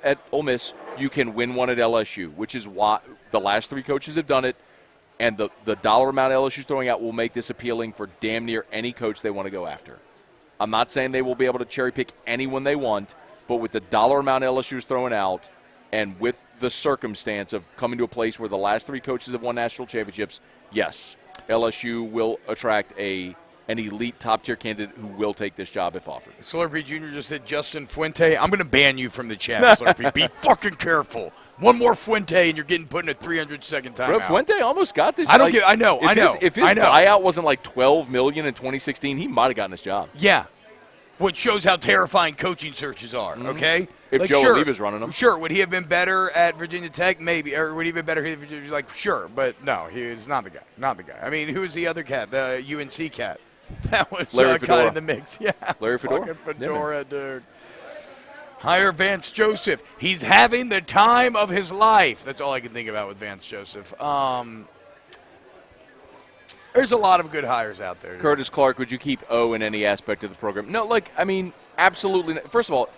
at Ole Miss you can win one at LSU, which is why the last 3 coaches have done it, and the dollar amount LSU's throwing out will make this appealing for damn near any coach they want to go after. I'm not saying they will be able to cherry-pick anyone they want, but with the dollar amount LSU's throwing out and with the circumstance of coming to a place where the last 3 coaches have won national championships, yes, LSU will attract an elite top-tier candidate who will take this job if offered. Slurpee Jr. just said Justin Fuente. I'm going to ban you from the chat, Slurpee. Be fucking careful. One more Fuente, and you're getting put in a 300-second timeout. Bro, Fuente almost got this. I know. If his buyout wasn't like $12 million in 2016, he might have gotten his job. Yeah. Which shows how terrifying coaching searches are, okay? If like, Joe sure, Oliva's running them. Sure. Would he have been better at Virginia Tech? Maybe. Or would he have been better at Virginia Tech? Like, sure. But no, he is not the guy. Not the guy. I mean, who was the other cat? The UNC cat. That was Larry kind of in the mix. Yeah. Larry Fedora. Fucking Fedora, dude. Hire Vance Joseph. He's having the time of his life. That's all I can think about with Vance Joseph. There's a lot of good hires out there. Curtis Clark, would you keep O in any aspect of the program? No, absolutely not. First of all,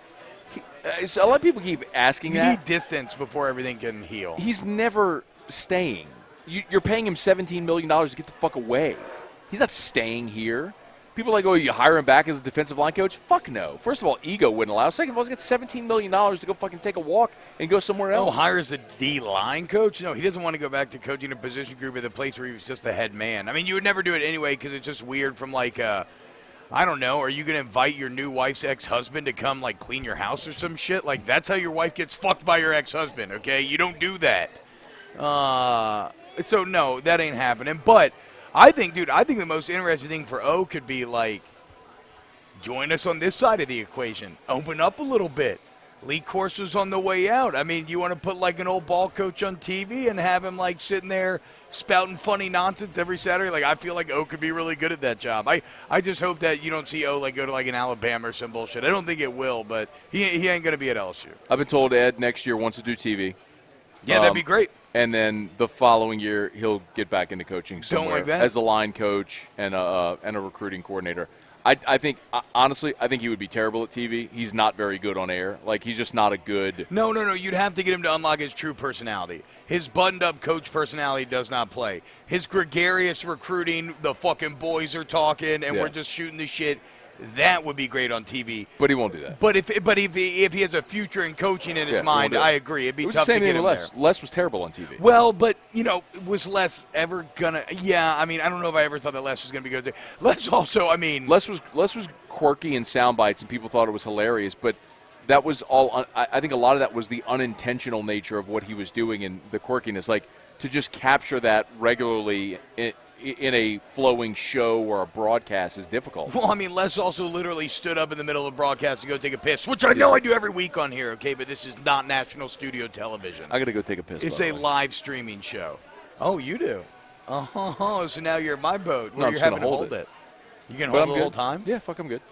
a lot of people keep asking you that. You need distance before everything can heal. He's never staying. You're paying him $17 million to get the fuck away. He's not staying here. People are like, oh, you hire him back as a defensive line coach? Fuck no. First of all, ego wouldn't allow. Second of all, he's got $17 million to go fucking take a walk and go somewhere else. Oh, hires a D-line coach? No, he doesn't want to go back to coaching a position group at the place where he was just the head man. I mean, you would never do it anyway because it's just weird from like, I don't know, are you going to invite your new wife's ex-husband to come like clean your house or some shit? Like, that's how your wife gets fucked by your ex-husband, okay? You don't do that. So, no, that ain't happening. But I think the most interesting thing for O could be, like, join us on this side of the equation. Open up a little bit. Lee Corso's on the way out. I mean, you want to put, like, an old ball coach on TV and have him, like, sitting there spouting funny nonsense every Saturday? Like, I feel like O could be really good at that job. I just hope that you don't see O, like, go to, like, an Alabama or some bullshit. I don't think it will, but he ain't going to be at LSU. I've been told Ed next year wants to do TV. Yeah, that'd be great. And then the following year, he'll get back into coaching somewhere like that. as a line coach and a recruiting coordinator. I think, honestly, he would be terrible at TV. He's not very good on air. Like, he's just not a good. No. You'd have to get him to unlock his true personality. His buttoned-up coach personality does not play. His gregarious recruiting, the fucking boys are talking, and we're just shooting the shit. That would be great on TV. But he won't do that. But if he has a future in coaching in his mind, I agree. It'd be tough to get him there. Les was terrible on TV. Well, but, was Les ever going to – yeah, I mean, I don't know if I ever thought that Les was going to be good there. Les also, I mean – Les was quirky in sound bites, and people thought it was hilarious, but that was all – I think a lot of that was the unintentional nature of what he was doing and the quirkiness. Like, to just capture that regularly in a flowing show or a broadcast is difficult. Well, I mean, Les also literally stood up in the middle of a broadcast to go take a piss, which I know I do every week on here, okay, but this is not national studio television. I got to go take a piss. It's a live streaming show. Oh, you do? So now you're in my boat where you're having to hold it. You can hold it the whole time? Yeah, fuck, I'm good.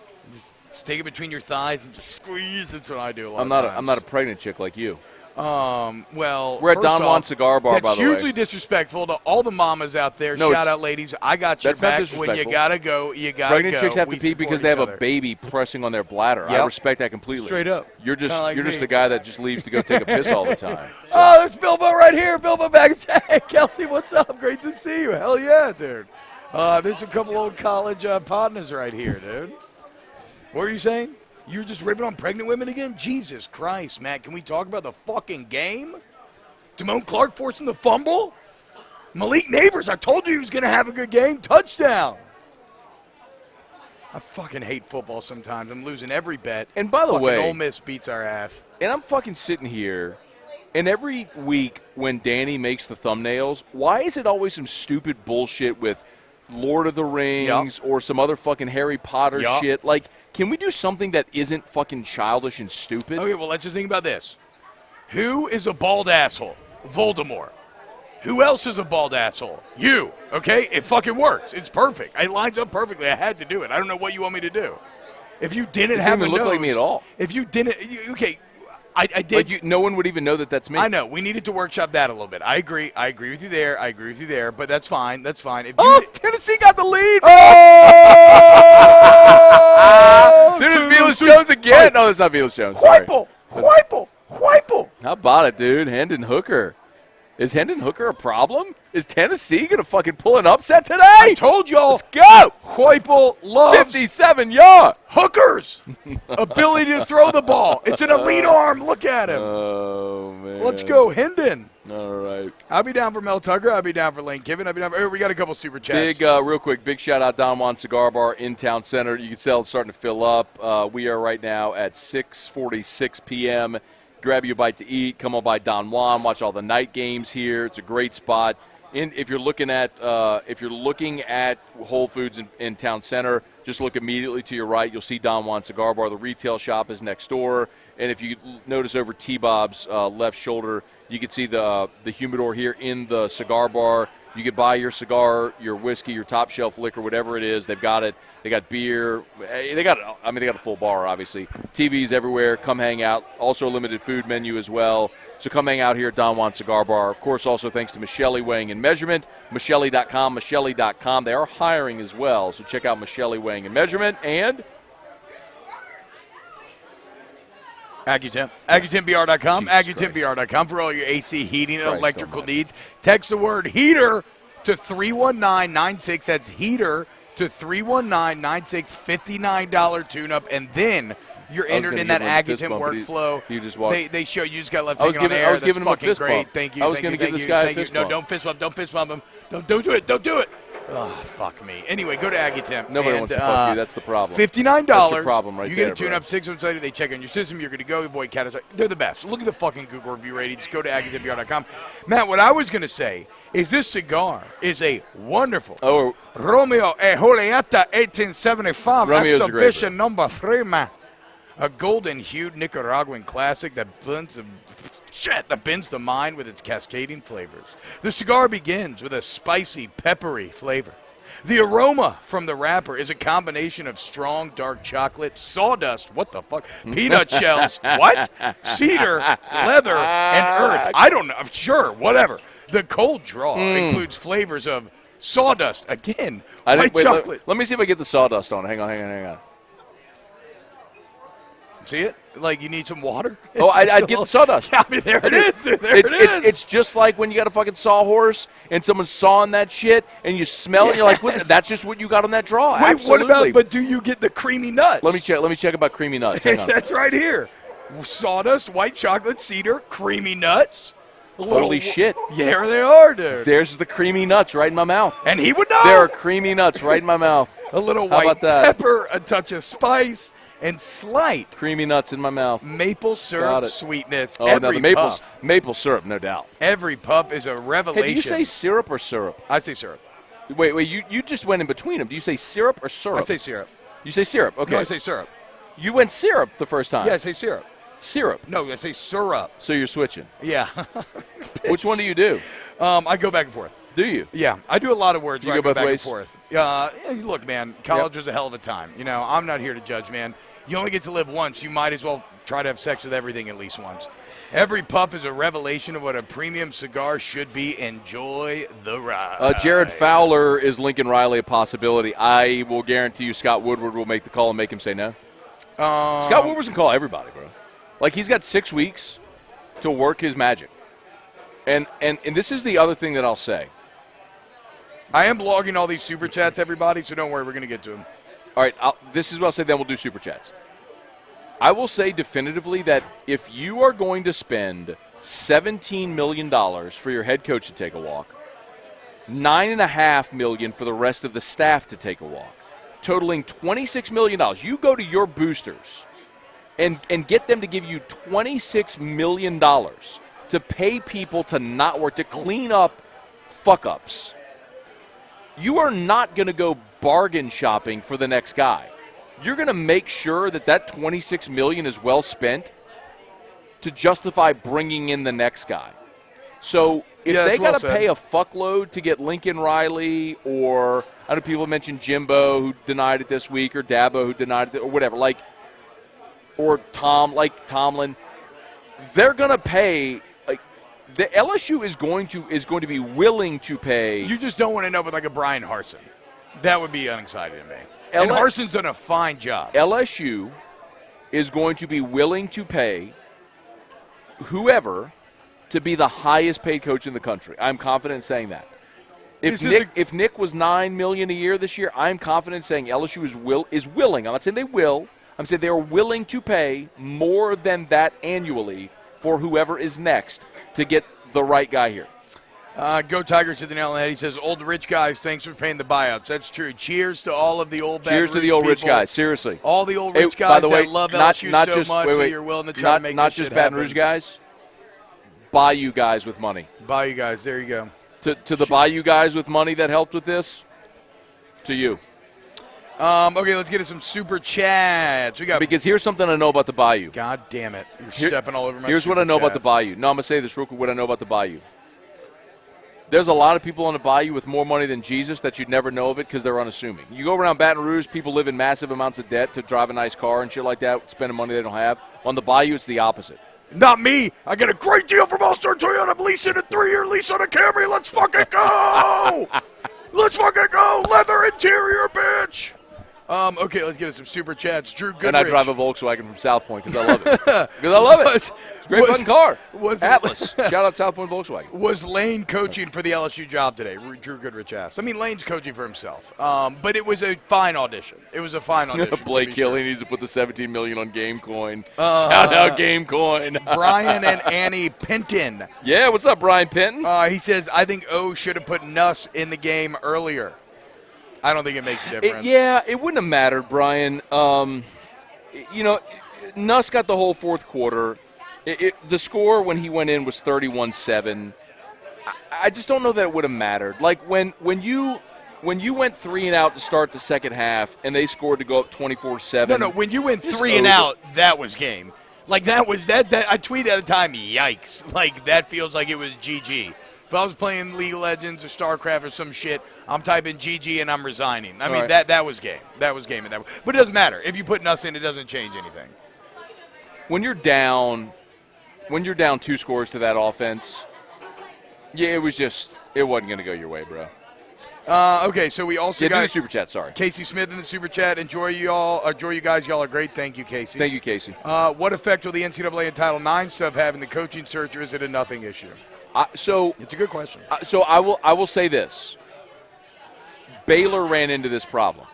Just take it between your thighs and just squeeze. That's what I do a lot of times. I'm not a pregnant chick like you. Well, we're at Don Juan Cigar Bar, by the way. That's hugely disrespectful to all the mamas out there. No, shout out, ladies. I got your back. When you gotta go, you gotta go. Pregnant chicks have to pee because they have a baby pressing on their bladder. Yep. I respect that completely. Straight up. You're just a guy that just leaves to go take a piss all the time. So. Oh, there's Bilbo right here. Bilbo back. Hey, Kelsey, what's up? Great to see you. Hell yeah, dude. There's a couple old college partners right here, dude. What were you saying? You're just ripping on pregnant women again? Jesus Christ, Matt. Can we talk about the fucking game? Damone Clark forcing the fumble? Malik Neighbors, I told you he was going to have a good game. Touchdown. I fucking hate football sometimes. I'm losing every bet. And by the way, Ole Miss beats our ass. And I'm fucking sitting here, and every week when Danny makes the thumbnails, why is it always some stupid bullshit with Lord of the Rings or some other fucking Harry Potter shit? Like, can we do something that isn't fucking childish and stupid? Okay, well, let's just think about this. Who is a bald asshole? Voldemort. Who else is a bald asshole? You. Okay? It fucking works. It's perfect. It lines up perfectly. I had to do it. I don't know what you want me to do. If you didn't have a nose. It doesn't look like me at all. If you didn't. Okay. I did. Like no one would even know that that's me. I know. We needed to workshop that a little bit. I agree. I agree with you there. But that's fine. That's fine. Tennessee got the lead. Oh! There's Velus Jones again. No, that's not Velus Jones. Whipple. cool. How about it, dude? Hendon Hooker. Is Hendon Hooker a problem? Is Tennessee going to fucking pull an upset today? I told y'all. Let's go. Heupel loves 57 yards. hookers. Ability to throw the ball. It's an elite arm. Look at him. Oh, man. Let's go, Hendon. All right. I'll be down for Mel Tucker. I'll be down for Lane Kiffin. I'll be down for, we got a couple super chats. Real quick, big shout out Don Juan Cigar Bar in Town Center. You can tell it's starting to fill up. We are right now at 6:46 p.m. Grab you a bite to eat. Come on by Don Juan. Watch all the night games here. It's a great spot. If you're looking at Whole Foods in Town Center, just look immediately to your right. You'll see Don Juan Cigar Bar. The retail shop is next door. And if you notice over T-Bob's left shoulder, you can see the humidor here in the cigar bar. You can buy your cigar, your whiskey, your top shelf liquor, whatever it is. They've got it. They got beer. They got a full bar, obviously. TVs everywhere. Come hang out. Also a limited food menu as well. So come hang out here at Don Juan Cigar Bar. Of course, also thanks to Michelli Weighing and Measurement. Michelli.com, Michelli.com. They are hiring as well. So check out Michelli Weighing and Measurement. And AccuTemp. AccuTempBR.com. AccuTempBR.com for all your AC, heating, and electrical needs. Text the word heater to 31996. That's heater to 31996. $59 tune-up. And then you're entered in that AccuTemp workflow. They show you just got left hanging on air. I was giving him a fist bump. Thank you. I was going to give this guy a fist bump. No, don't fist bump. Don't fist bump him. Don't do it. Don't do it. Oh, fuck me. Anyway, go to AccuTemp. Nobody wants to fuck you. That's the problem. $59. That's your problem right you there, get a tune-up 6 months later. They check on your system. You're good to go. Avoid catastrophe. They're the best. Look at the fucking Google review rating. Just go to AccuTempBR.com. Matt, what I was going to say is this cigar is a wonderful Romeo e Julieta 1875 Romeo's exhibition number 3, man. A golden-hued Nicaraguan classic that blends the mind with its cascading flavors. The cigar begins with a spicy, peppery flavor. The aroma from the wrapper is a combination of strong, dark chocolate, sawdust, what the fuck, peanut shells, what? Cedar, leather, and earth. I don't know. Sure, whatever. The cold draw includes flavors of sawdust, again, white chocolate. Let me see if I get the sawdust on. Hang on. See it? Like you need some water? Oh, I'd get the sawdust. I mean, there it is. There it is. It's just like when you got a fucking sawhorse and someone's sawing that shit and you smell it and you're like, what? That's just what you got on that draw. Wait, Absolutely. but do you get the creamy nuts? Let me check about creamy nuts. Hang on. That's right here. Sawdust, white chocolate, cedar, creamy nuts. Holy shit. Yeah, there they are, dude. There's the creamy nuts right in my mouth. And he would know. There are creamy nuts right in my mouth. A little white pepper, a touch of spice, and slight creamy nuts in my mouth. Maple syrup sweetness. Oh, no, the maple syrup, no doubt. Every puff is a revelation. Hey, do you say syrup or syrup? I say syrup. Wait, you just went in between them. Do you say syrup or syrup? I say syrup. You say syrup, okay. No, I say syrup. You went syrup the first time. Yeah, I say syrup. Syrup? No, I say syrup. So you're switching? Yeah. Which one do you do? I go back and forth. Do you? Yeah, I do a lot of words you where go I go both back ways? and forth. Look, man, college was a hell of a time. You know, I'm not here to judge, man. You only get to live once. You might as well try to have sex with everything at least once. Every puff is a revelation of what a premium cigar should be. Enjoy the ride. Jared Fowler, is Lincoln Riley a possibility? I will guarantee you Scott Woodward will make the call and make him say no. Scott Woodward's going to call everybody, bro. Like, he's got 6 weeks to work his magic. And this is the other thing that I'll say. I am logging all these super chats, everybody, so don't worry. We're going to get to them. All right, this is what I'll say, then we'll do super chats. I will say definitively that if you are going to spend $17 million for your head coach to take a walk, $9.5 million for the rest of the staff to take a walk, totaling $26 million, you go to your boosters and get them to give you $26 million to pay people to not work, to clean up fuck-ups. You are not going to go bargain shopping for the next guy. You're going to make sure that $26 million is well spent to justify bringing in the next guy. So if they got to pay a fuckload to get Lincoln Riley, or I know people mentioned Jimbo who denied it this week, or Dabo who denied it, or whatever, or Tomlin, they're going to pay. The LSU is going to be willing to pay. You just don't want to end up with like a Brian Harsin. That would be unexciting to me. And Harson's done a fine job. LSU is going to be willing to pay whoever to be the highest paid coach in the country. I'm confident in saying that. If Nick was $9 million a year this year, I'm confident in saying LSU is willing. I'm not saying they will. I'm saying they are willing to pay more than that annually for whoever is next to get the right guy here. Go Tigers to the nail on the head. He says, old rich guys, thanks for paying the buyouts. That's true. Cheers to all of the old Baton Cheers to the Rouge old people. rich guys, seriously. All the old rich guys by the way, that love not LSU just, so much that you're willing to try to make not this just shit Baton happen. Rouge guys, Bayou guys with money. Bayou guys, there you go. To the Bayou guys with money that helped with this, to you. Okay, let's get to some super chats. Because here's something I know about the Bayou. God damn it. You're stepping all over my Here's what I know about the Bayou. No, I'm going to say this real quick, what I know about the Bayou. There's a lot of people on the Bayou with more money than Jesus that you'd never know of it because they're unassuming. You go around Baton Rouge, people live in massive amounts of debt to drive a nice car and shit like that, spending money they don't have. On the Bayou, it's the opposite. Not me. I got a great deal from All-Star Toyota. I'm leasing a 3-year lease on a Camry. Let's fucking go. Let's fucking go. Leather interior, bitch. Okay, let's get to some super chats. Drew Goodrich. And I drive a Volkswagen from South Point because I love it. Because I love it. It's a great fucking car. Atlas. Shout out South Point Volkswagen. Was Lane coaching for the LSU job today? Drew Goodrich asked. I mean, Lane's coaching for himself. But it was a fine audition. Blake Kelly needs to put the $17 million on Gamecoin. Shout out Gamecoin. Brian and Annie Penton. Yeah, what's up, Brian Penton? He says, I think O should have put Nuss in the game earlier. I don't think it makes a difference. It wouldn't have mattered, Brian. Nuss got the whole fourth quarter. The score when he went in was 31-7. I just don't know that it would have mattered. Like when you went 3 and out to start the second half and they scored to go up 24-7. No, when you went 3 and out, that was game. Like that was that I tweeted at the time, yikes. Like that feels like it was GG. If I was playing League of Legends or StarCraft or some shit, I'm typing GG and I'm resigning. I mean, that was game. That was game. But it doesn't matter. If you put Nuss in, it doesn't change anything. When you're down 2 scores to that offense, it wasn't going to go your way, bro. Okay, so we also got the super chat. Sorry, Casey Smith in the super chat. Enjoy you guys. Y'all are great. Thank you, Casey. Thank you, Casey. What effect will the NCAA and Title IX stuff have in the coaching search, or is it a nothing issue? It's a good question. So I will say this. Baylor ran into this problem.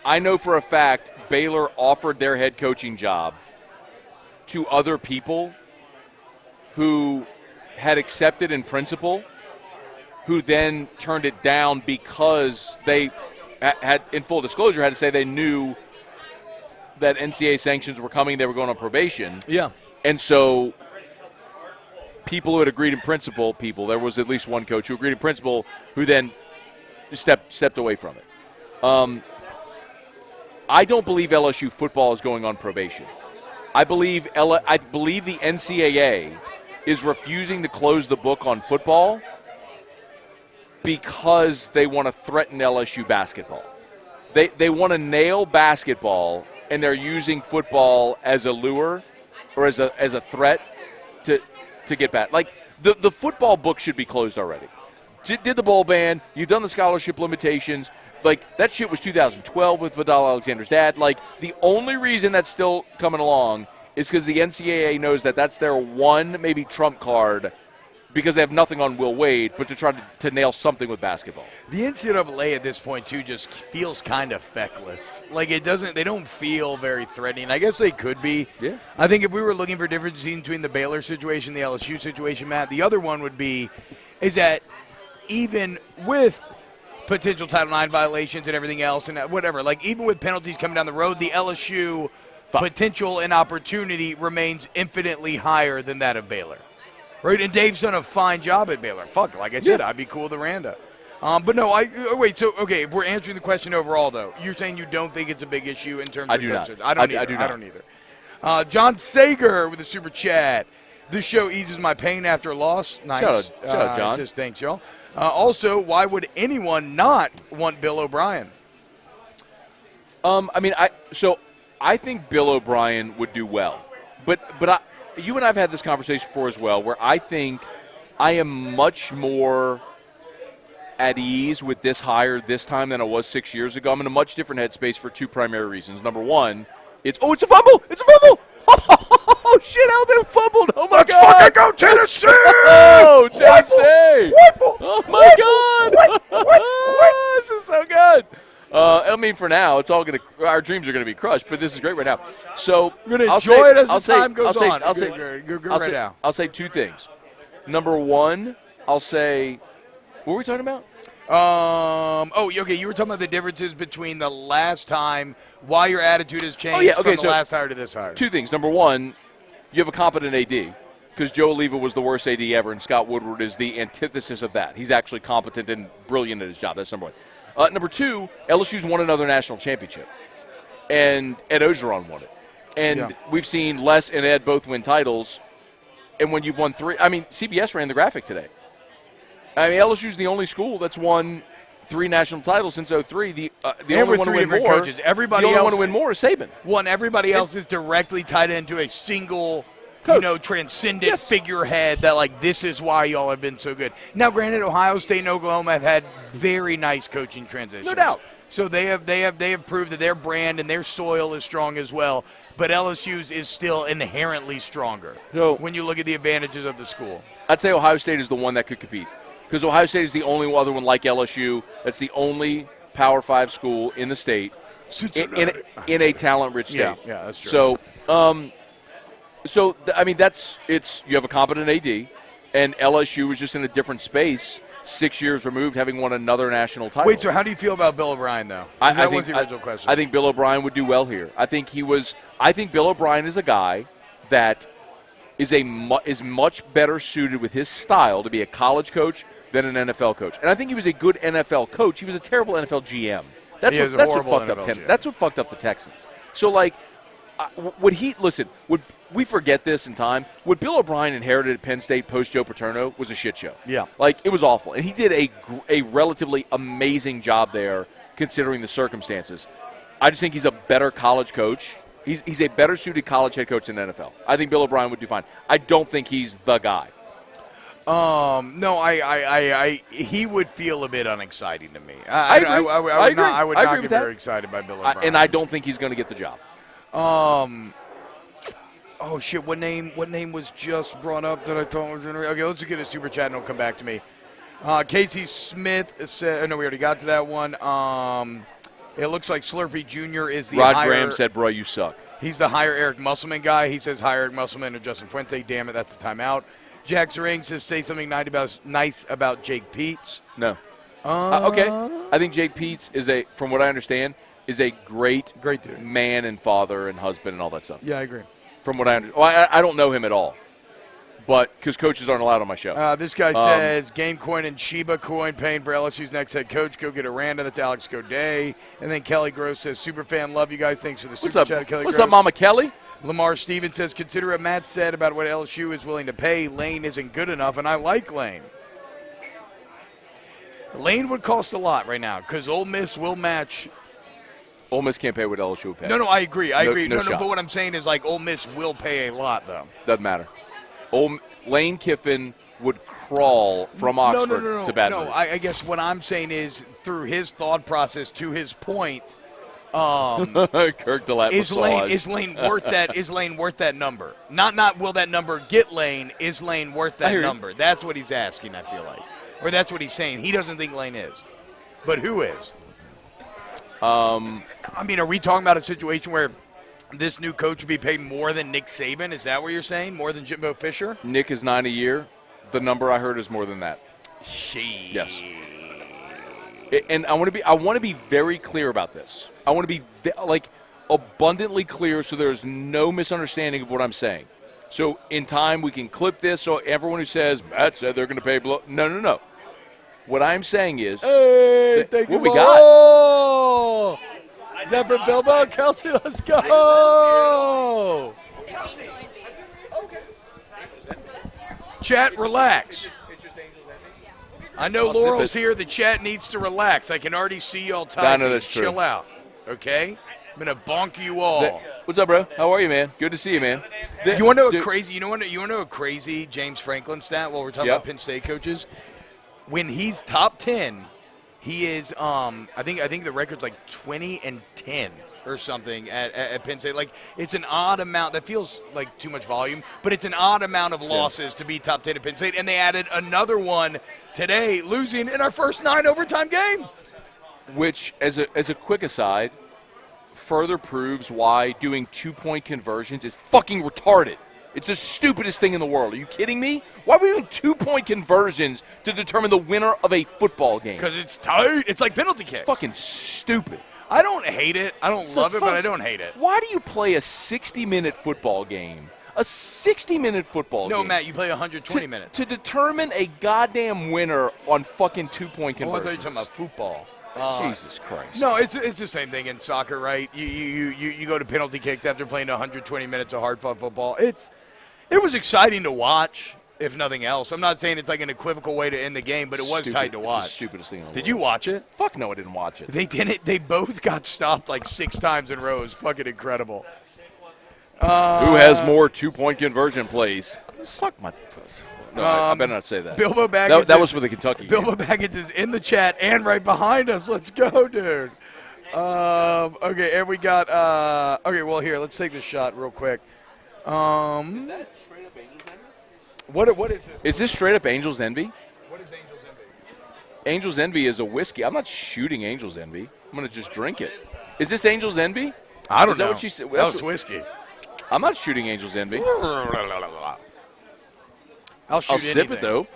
I know for a fact Baylor offered their head coaching job to other people who had accepted in principle, who then turned it down because they had, in full disclosure, had to say they knew that NCAA sanctions were coming, they were going on probation. Yeah. And so people who had agreed in principle, there was at least one coach who agreed in principle who then stepped away from it. I don't believe LSU football is going on probation. I believe the NCAA is refusing to close the book on football because they want to threaten LSU basketball. They want to nail basketball, and they're using football as a lure or as a threat to get back. Like, the football book should be closed already. Did the bowl ban. You've done the scholarship limitations. Like, that shit was 2012 with Vidal Alexander's dad. Like, the only reason that's still coming along is because the NCAA knows that that's their one, maybe trump card, because they have nothing on Will Wade, but to try to nail something with basketball. The NCAA at this point, too, just feels kind of feckless. Like, they don't feel very threatening. I guess they could be. Yeah. I think if we were looking for differences between the Baylor situation and the LSU situation, Matt, the other one would be is that even with potential Title IX violations and everything else and whatever, like even with penalties coming down the road, the LSU potential and opportunity remains infinitely higher than that of Baylor. Right, and Dave's done a fine job at Baylor. Fuck, like I said, I'd be cool with Aranda. But no, if we're answering the question overall, though, you're saying you don't think it's a big issue in terms of coaches. I don't either. John Sager with a super chat. This show eases my pain after a loss. Nice. Shout out, John. Says, thanks, y'all. Also, why would anyone not want Bill O'Brien? I think Bill O'Brien would do well. But you and I have had this conversation before as well, where I think I am much more at ease with this hire this time than I was 6 years ago. I'm in a much different headspace for two primary reasons. Number one, it's a fumble! It's a fumble! Oh, shit, Alabama fumbled. Oh, my Let's God. fucking go, Tennessee! Oh, Tennessee. Whipple, Oh, my God. This is so good. I mean, for now, it's all going to – our dreams are going to be crushed, but this is great right now. So we're going to enjoy it as the time goes on. I'll say two things. Number one, I'll say – what were we talking about? Okay, you were talking about the differences between the last time, why your attitude has changed from the last hire to this hire. Two things. Number one, you have a competent AD because Joe Oliva was the worst AD ever, and Scott Woodward is the antithesis of that. He's actually competent and brilliant at his job. That's number one. Number two, LSU's won another national championship, and Ed Ogeron won it. And we've seen Les and Ed both win titles, and when you've won three – I mean, CBS ran the graphic today. I mean, LSU's the only school that's won 3 national titles since 2003. The only one to win more. Coaches. Everybody else, else want to win more is Saban. Everybody else is directly tied into a single coach. Transcendent figurehead that, like, this is why y'all have been so good. Now, granted, Ohio State and Oklahoma have had very nice coaching transitions. No doubt. So they have proved that their brand and their soil is strong as well. But LSU's is still inherently stronger when you look at the advantages of the school. I'd say Ohio State is the one that could compete. Because Ohio State is the only other one like LSU that's the only Power 5 school in the state in a talent-rich state. Yeah, that's true. So, I mean, you have a competent AD, and LSU was just in a different space 6 years removed, having won another national title. Wait, so how do you feel about Bill O'Brien, though? That was the original question. I think Bill O'Brien would do well here. I think Bill O'Brien is a guy that is much better suited with his style to be a college coach than an NFL coach. And I think he was a good NFL coach. He was a terrible NFL GM. That's what fucked up the Texans. So, like, would we forget this in time? What Bill O'Brien inherited at Penn State post Joe Paterno was a shit show. Yeah. Like, it was awful. And he did a relatively amazing job there considering the circumstances. I just think he's a better college coach. He's a better suited college head coach than NFL. I think Bill O'Brien would do fine. I don't think he's the guy. No, he would feel a bit unexciting to me. I agree. I would not get that. very excited by Bill O'Brien. And I don't think he's going to get the job. Oh shit! What name was just brought up that I thought was going to? Okay, let's get a super chat and it'll come back to me. Casey Smith said, "No, we already got to that one." It looks like Slurpee Jr. is the Rod Graham said, "Bro, you suck." He's the hire Eric Musselman guy. He says hire Eric Musselman or Justin Fuente. Damn it, that's a timeout. Jack Zering says say something nice about Jake Peets. No. Okay. I think Jake Peets from what I understand, is a great dude, man and father and husband and all that stuff. Yeah, I agree. From what I understand. Well, I don't know him at all. But because coaches aren't allowed on my show. This guy says Game Coin and Sheba Coin paying for LSU's next head coach. Go get Aranda. That's Alex Goday. And then Kelly Gross says Superfan, love you guys. Thanks for the super chat, Kelly Gross. What's up, Mama Kelly? Lamar Stevens says, consider what Matt said about what LSU is willing to pay. Lane isn't good enough, and I like Lane. Lane would cost a lot right now because Ole Miss will match. Ole Miss can't pay what LSU will pay. No, I agree. No, shot. but what I'm saying is, like, Ole Miss will pay a lot, though. Doesn't matter. Lane Kiffin would crawl from Oxford to Baton Rouge. No, I guess what I'm saying is, through his thought process, to his point, Kirk DeLatte is Lane worth that? Is Lane worth that number? Not will that number get Lane? Is Lane worth that number? That's what he's asking. I feel like, or that's what he's saying. He doesn't think Lane is, but who is? I mean, are we talking about a situation where this new coach would be paid more than Nick Saban? Is that what you're saying? More than Jimbo Fisher? Nick is $9 a year. The number I heard is more than that. Sheesh. Yes. And I want to be very clear about this. I want to be abundantly clear so there's no misunderstanding of what I'm saying. So in time we can clip this so everyone who says Matt said they're going to pay below. No. What I'm saying is, thank you. What we got? Is that for Bilbo? Kelsey, let's go. Chat, relax. I know Laurel's here. The chat needs to relax. I can already see y'all talking. That's true. Chill out, okay? I'm gonna bonk you all. What's up, bro? How are you, man? Good to see you, man. You want to know a crazy? You want to know a crazy James Franklin stat? While we're talking about Penn State coaches, when he's top 10, he is. I think the record's like 20-10 or something at Penn State. Like, it's an odd amount. That feels like too much volume, but it's an odd amount of losses to be top 10 at Penn State. And they added another one today, losing in our first 9 overtime game. Which, as a quick aside, further proves why doing 2-point conversions is fucking retarded. It's the stupidest thing in the world. Are you kidding me? Why are we doing 2-point conversions to determine the winner of a football game? Because it's tight. It's like penalty kicks. It's fucking stupid. I don't hate it. I don't love it, but I don't hate it. Why do you play a 60-minute football game? A 60-minute football game. No, Matt, you play 120 minutes. To determine a goddamn winner on fucking 2-point conversions. Oh, I thought you were talking about football. Jesus Christ. No, it's the same thing in soccer, right? You go to penalty kicks after playing 120 minutes of hard-fought football. It was exciting to watch, if nothing else. I'm not saying it's like an equivocal way to end the game, but it was tight to watch. It's the stupidest thing in the world. Did you watch it? Fuck no, I didn't watch it. They didn't. They both got stopped like 6 times in a row. It was fucking incredible. Who has more 2-point conversion plays? Suck my... No, I better not say that. Bilbo Baggins. That was for the Kentucky Bilbo game. Baggins is in the chat and right behind us. Let's go, dude. Okay, and we got. Okay, well here, let's take this shot real quick. Is that straight up Angels Envy? What is this? Is this straight up Angels Envy? What is Angels Envy? Angels Envy is a whiskey. I'm not shooting Angels Envy. I'm going to just drink it. Is this Angels Envy? I don't know. Is that what she said? That was whiskey. I'm not shooting Angels Envy. I'll sip it, though.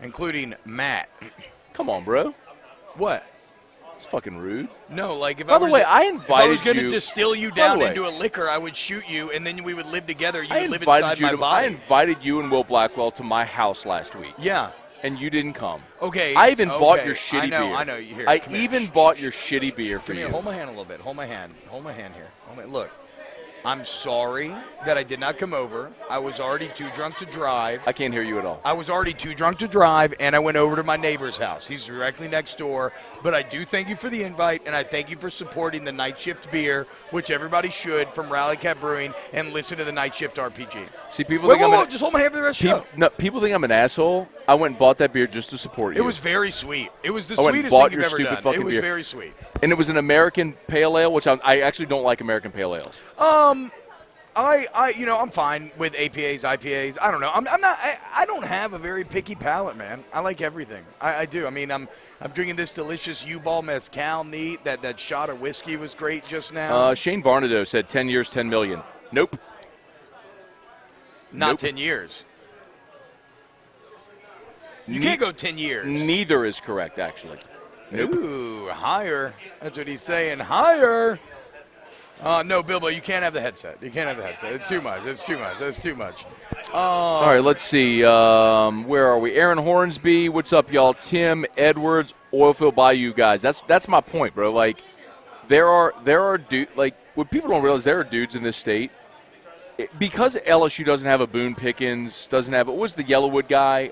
Including Matt. Come on, bro. What? It's fucking rude. No, like if By the way, I invited you. If I was going to distill you down into a liquor, I would shoot you, and then we would live together. You would live inside my body. I invited you and Will Blackwell to my house last week. Yeah. And you didn't come. Okay. I even bought your shitty beer. I know. Here, I even bought your shitty beer for you. Hold my hand a little bit. Hold my hand. Hold my hand here. Look. I'm sorry that I did not come over. I was already too drunk to drive. I can't hear you at all. I was already too drunk to drive, and I went over to my neighbor's house. He's directly next door. But I do thank you for the invite, and I thank you for supporting the Night Shift beer, which everybody should, from Rally Cat Brewing, and listen to the Night Shift RPG. See, people think I'm just hold my hand for the rest of the show. No, people think I'm an asshole. I went and bought that beer just to support you. It was very sweet. It was the sweetest thing you've ever done. It was very sweet. And it was an American Pale Ale, which I actually don't like American Pale Ales. I'm fine with APAs, IPAs. I don't know. I don't have a very picky palate, man. I like everything. I do. I mean, I'm drinking this delicious U-Ball Mezcal neat. That shot of whiskey was great just now. Shane Varnado said 10 years, 10 million. Nope. Not 10 years. You can't go 10 years. Neither is correct, actually. Nope. Ooh, higher. That's what he's saying. Higher. No, Bilbo, you can't have the headset. You can't have the headset. It's too much. That's too much. All right, let's see. Where are we? Aaron Hornsby, what's up, y'all? Tim Edwards, Oilfield Bayou guys. That's my point, bro. Like, there are dudes. Like, what people don't realize, there are dudes in this state. Because LSU doesn't have a Boone Pickens, doesn't have – what was the Yellowwood guy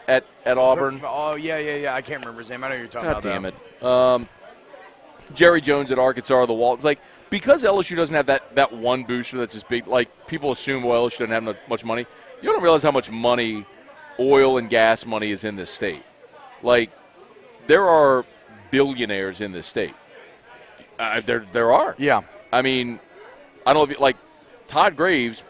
at Auburn? Oh, yeah. I can't remember his name. I know you're talking about that. God damn it. Jerry Jones at Arkansas, the Waltons. Like, because LSU doesn't have that one booster that's as big, like people assume, well, LSU doesn't have much money. You don't realize how much money, oil and gas money is in this state. Like, there are billionaires in this state. There are. Yeah. I mean, I don't know if Todd Graves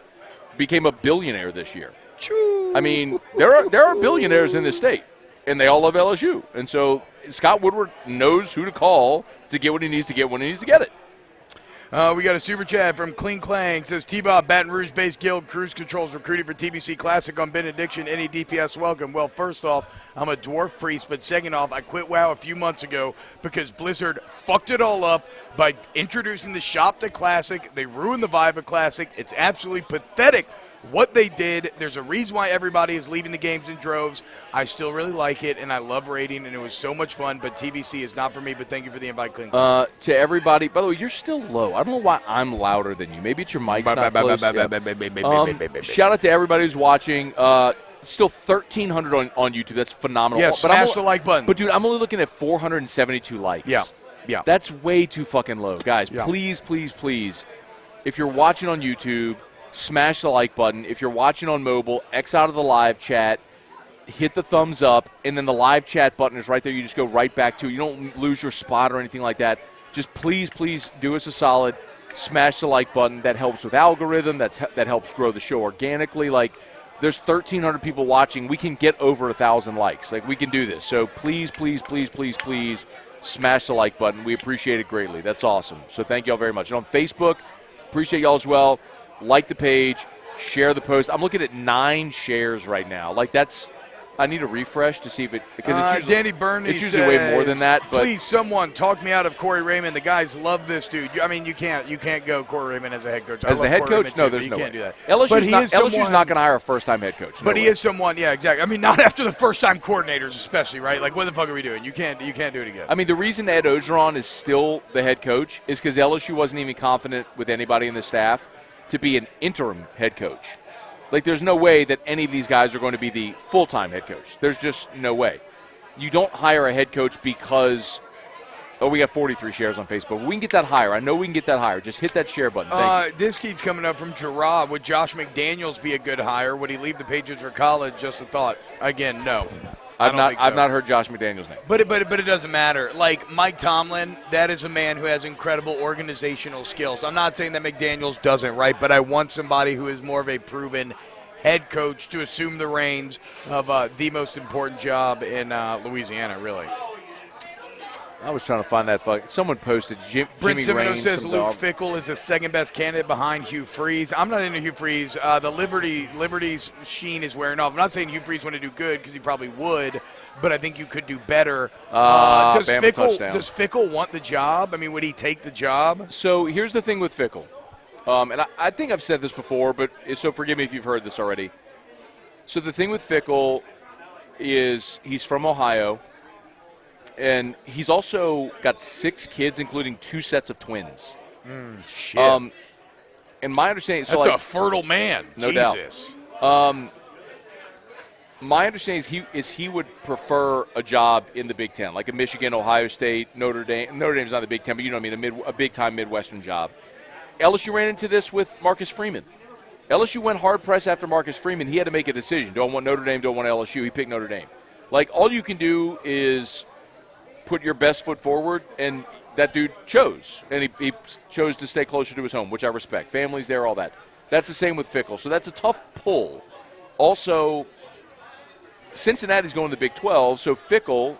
became a billionaire this year. Choo. I mean, there are billionaires in this state, and they all love LSU. And so Scott Woodward knows who to call to get what he needs to get when he needs to get it. We got a super chat from Cling Clang. Says T-Bob, Baton Rouge-based guild cruise controls recruiting for TBC Classic on Benediction. Any DPS welcome? Well, first off, I'm a dwarf priest, but second off, I quit WoW a few months ago because Blizzard fucked it all up by introducing the shop to Classic. They ruined the vibe of Classic. It's absolutely pathetic what they did. There's a reason why everybody is leaving the games in droves. I still really like it, and I love raiding, and it was so much fun, but TBC is not for me, but thank you for the invite, Cling. To everybody, by the way, you're still low. I don't know why I'm louder than you. Maybe it's your mic's not close. Shout out to everybody who's watching. Still 1,300 on YouTube. That's phenomenal. Yeah, smash the like button. But, dude, I'm only looking at 472 likes. Yeah. That's way too fucking low. Guys, yeah. Please, if you're watching on YouTube, smash the like button. If you're watching on mobile, X out of the live chat, hit the thumbs up, and then the live chat button is right there. You just go right back to it. You don't lose your spot or anything like that. just please do us a solid. Smash the like button. That helps with algorithm. That helps grow the show organically. Like, there's 1,300 people watching. We can get over 1,000 likes. Like, we can do this. So please smash the like button. We appreciate it greatly. That's awesome. So thank you all very much. And on Facebook, appreciate y'all as well. Like the page. Share the post. I'm looking at 9 shares right now. Like, I need a refresh to see if it, because it's usually, Danny Burney it's usually way more than that. But please, someone talk me out of Corey Raymond. The guys love this dude. I mean, you can't go Corey Raymond as a head coach. As the head coach, no, there's no way. Do that. LSU's not going to hire a first-time head coach. But he is someone, yeah, exactly. I mean, not after the first-time coordinators, especially, right? Like, what the fuck are we doing? You can't do it again. I mean, the reason Ed Ogeron is still the head coach is because LSU wasn't even confident with anybody in the staff to be an interim head coach. Like, there's no way that any of these guys are going to be the full-time head coach. There's just no way. You don't hire a head coach because, we got 43 shares on Facebook. We can get that higher. I know we can get that higher. Just hit that share button. Thank you. This keeps coming up from Gerard. Would Josh McDaniels be a good hire? Would he leave the Patriots for college? Just a thought. Again, no. I've not heard Josh McDaniels' name. But it doesn't matter. Like, Mike Tomlin, that is a man who has incredible organizational skills. I'm not saying that McDaniels doesn't, right? But I want somebody who is more of a proven head coach to assume the reins of the most important job in Louisiana, really. I was trying to find that. Someone posted Jimmy Semino Raines. says Luke Fickell is the second-best candidate behind Hugh Freeze. I'm not into Hugh Freeze. The Liberty's sheen is wearing off. I'm not saying Hugh Freeze want to do good because he probably would, but I think you could do better. Does Fickell want the job? I mean, would he take the job? So here's the thing with Fickell. And I think I've said this before, but so forgive me if you've heard this already. So the thing with Fickell is he's from Ohio. And he's also got 6 kids, including 2 sets of twins. Shit. And my understanding, that's a fertile man. No Jesus. doubt. My understanding is he would prefer a job in the Big Ten, like a Michigan, Ohio State, Notre Dame. Notre Dame's not the Big Ten, but you know what I mean, a big-time Midwestern job. LSU ran into this with Marcus Freeman. LSU went hard press after Marcus Freeman. He had to make a decision. Do I want Notre Dame? Do I want LSU? He picked Notre Dame. Like, all you can do is put your best foot forward, and that dude chose. And he chose to stay closer to his home, which I respect. Family's there, all that. That's the same with Fickell. So that's a tough pull. Also, Cincinnati's going to the Big 12, so Fickell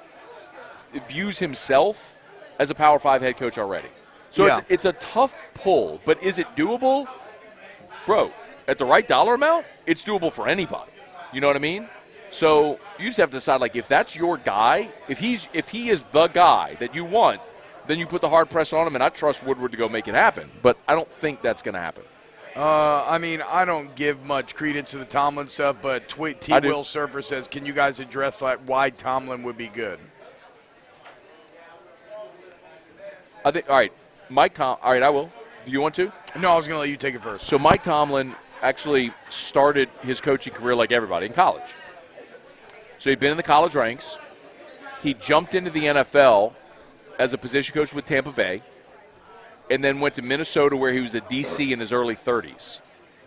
views himself as a Power 5 head coach already. So it's a tough pull, but is it doable? Bro, at the right dollar amount, it's doable for anybody. You know what I mean? So you just have to decide, like, if that's your guy, if he is the guy that you want, then you put the hard press on him, and I trust Woodward to go make it happen. But I don't think that's going to happen. I mean, I don't give much credence to the Tomlin stuff, but Will Surfer says, can you guys address why Tomlin would be good? I think, all right, all right, I will. Do you want to? No, I was going to let you take it first. So Mike Tomlin actually started his coaching career like everybody in college. So he'd been in the college ranks. He jumped into the NFL as a position coach with Tampa Bay, and then went to Minnesota where he was a DC in his early 30s.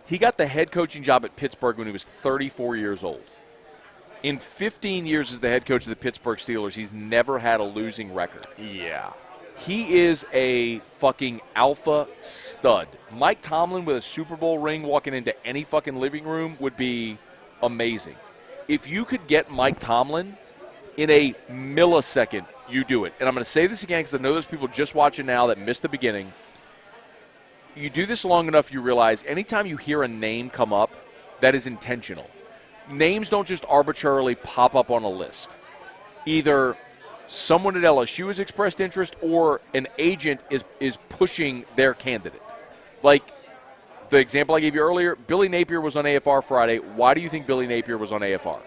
He got the head coaching job at Pittsburgh when he was 34 years old. In 15 years as the head coach of the Pittsburgh Steelers, he's never had a losing record. Yeah. He is a fucking alpha stud. Mike Tomlin with a Super Bowl ring walking into any fucking living room would be amazing. If you could get Mike Tomlin in a millisecond, you do it. And I'm going to say this again because I know there's people just watching now that missed the beginning. You do this long enough, you realize anytime you hear a name come up, that is intentional. Names don't just arbitrarily pop up on a list. Either someone at LSU has expressed interest or an agent is pushing their candidate. Like the example I gave you earlier, Billy Napier was on AFR Friday. Why do you think Billy Napier was on AFR?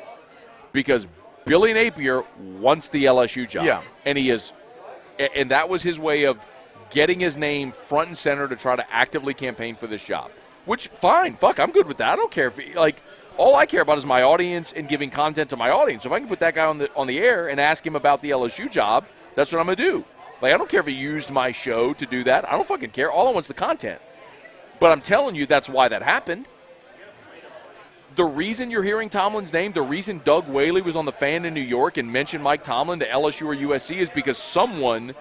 Because Billy Napier wants the LSU job. Yeah. And that was his way of getting his name front and center to try to actively campaign for this job. Which, fine, fuck, I'm good with that. I don't care if all I care about is my audience and giving content to my audience. So if I can put that guy on the air and ask him about the LSU job, that's what I'm going to do. Like, I don't care if he used my show to do that. I don't fucking care. All I want is the content. But I'm telling you that's why that happened. The reason you're hearing Tomlin's name, the reason Doug Whaley was on the Fan in New York and mentioned Mike Tomlin to LSU or USC is because someone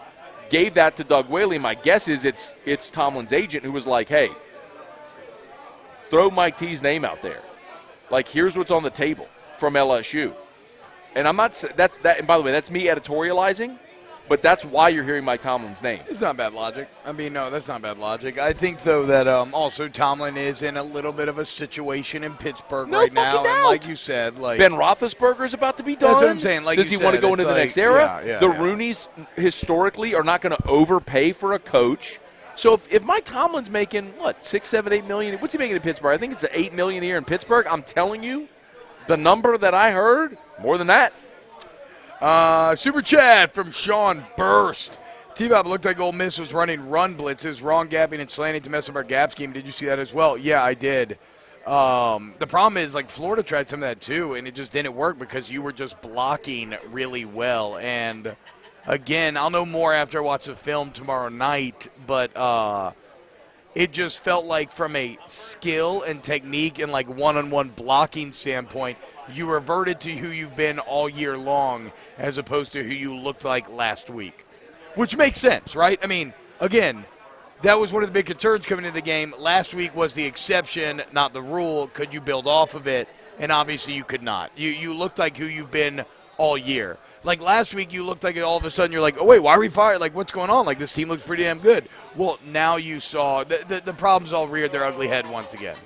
gave that to Doug Whaley. My guess is it's Tomlin's agent who was like, hey, throw Mike T's name out there. Like, here's what's on the table from LSU. And I'm not – that's that. And by the way, that's me editorializing. But that's why you're hearing Mike Tomlin's name. It's not bad logic. I mean, no, that's not bad logic. I think, though, that also Tomlin is in a little bit of a situation in Pittsburgh right now. Doubt. And like you said, like Ben Roethlisberger's about to be done. That's what I'm saying. Like Does he want to go into the next era? Yeah, the Rooneys historically are not going to overpay for a coach. So if Mike Tomlin's making what, $6, $7, $8 million, what's he making in Pittsburgh? I think it's $8 million a year in Pittsburgh. I'm telling you, the number that I heard, more than that. Super chat from Sean Burst. T-Bob looked like Ole Miss was running run blitzes, wrong gapping and slanting to mess up our gap scheme. Did you see that as well? Yeah, I did. The problem is, like, Florida tried some of that too, and it just didn't work because you were just blocking really well. And, again, I'll know more after I watch the film tomorrow night, but it just felt like from a skill and technique and, like, one-on-one blocking standpoint, you reverted to who you've been all year long as opposed to who you looked like last week, which makes sense, right? I mean, again, that was one of the big concerns coming into the game. Last week was the exception, not the rule. Could you build off of it? And obviously you could not. You looked like who you've been all year. Like last week you looked like all of a sudden you're like, oh, wait, why are we fired? Like, what's going on? Like, this team looks pretty damn good. Well, now you saw the problems all reared their ugly head once again.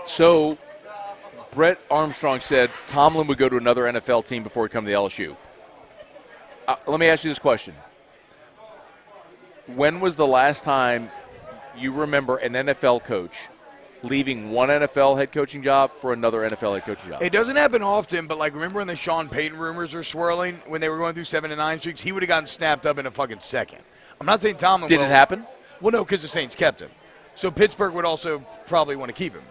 So Brett Armstrong said Tomlin would go to another NFL team before he come to the LSU. Let me ask you this question. When was the last time you remember an NFL coach leaving one NFL head coaching job for another NFL head coaching job? It doesn't happen often, but, like, remember when the Sean Payton rumors were swirling when they were going through 7 to 9 streaks? He would have gotten snapped up in a fucking second. I'm not saying Tomlin Did it happen? Well, no, because the Saints kept him. So Pittsburgh would also probably want to keep him.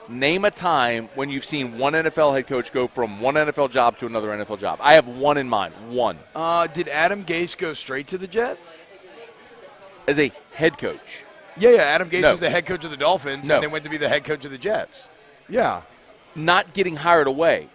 Name a time when you've seen one NFL head coach go from one NFL job to another NFL job. I have one in mind. One. Did Adam Gase go straight to the Jets? As a head coach. Yeah. Adam Gase was the head coach of the Dolphins No. and then went to be the head coach of the Jets. Yeah. Not getting hired away.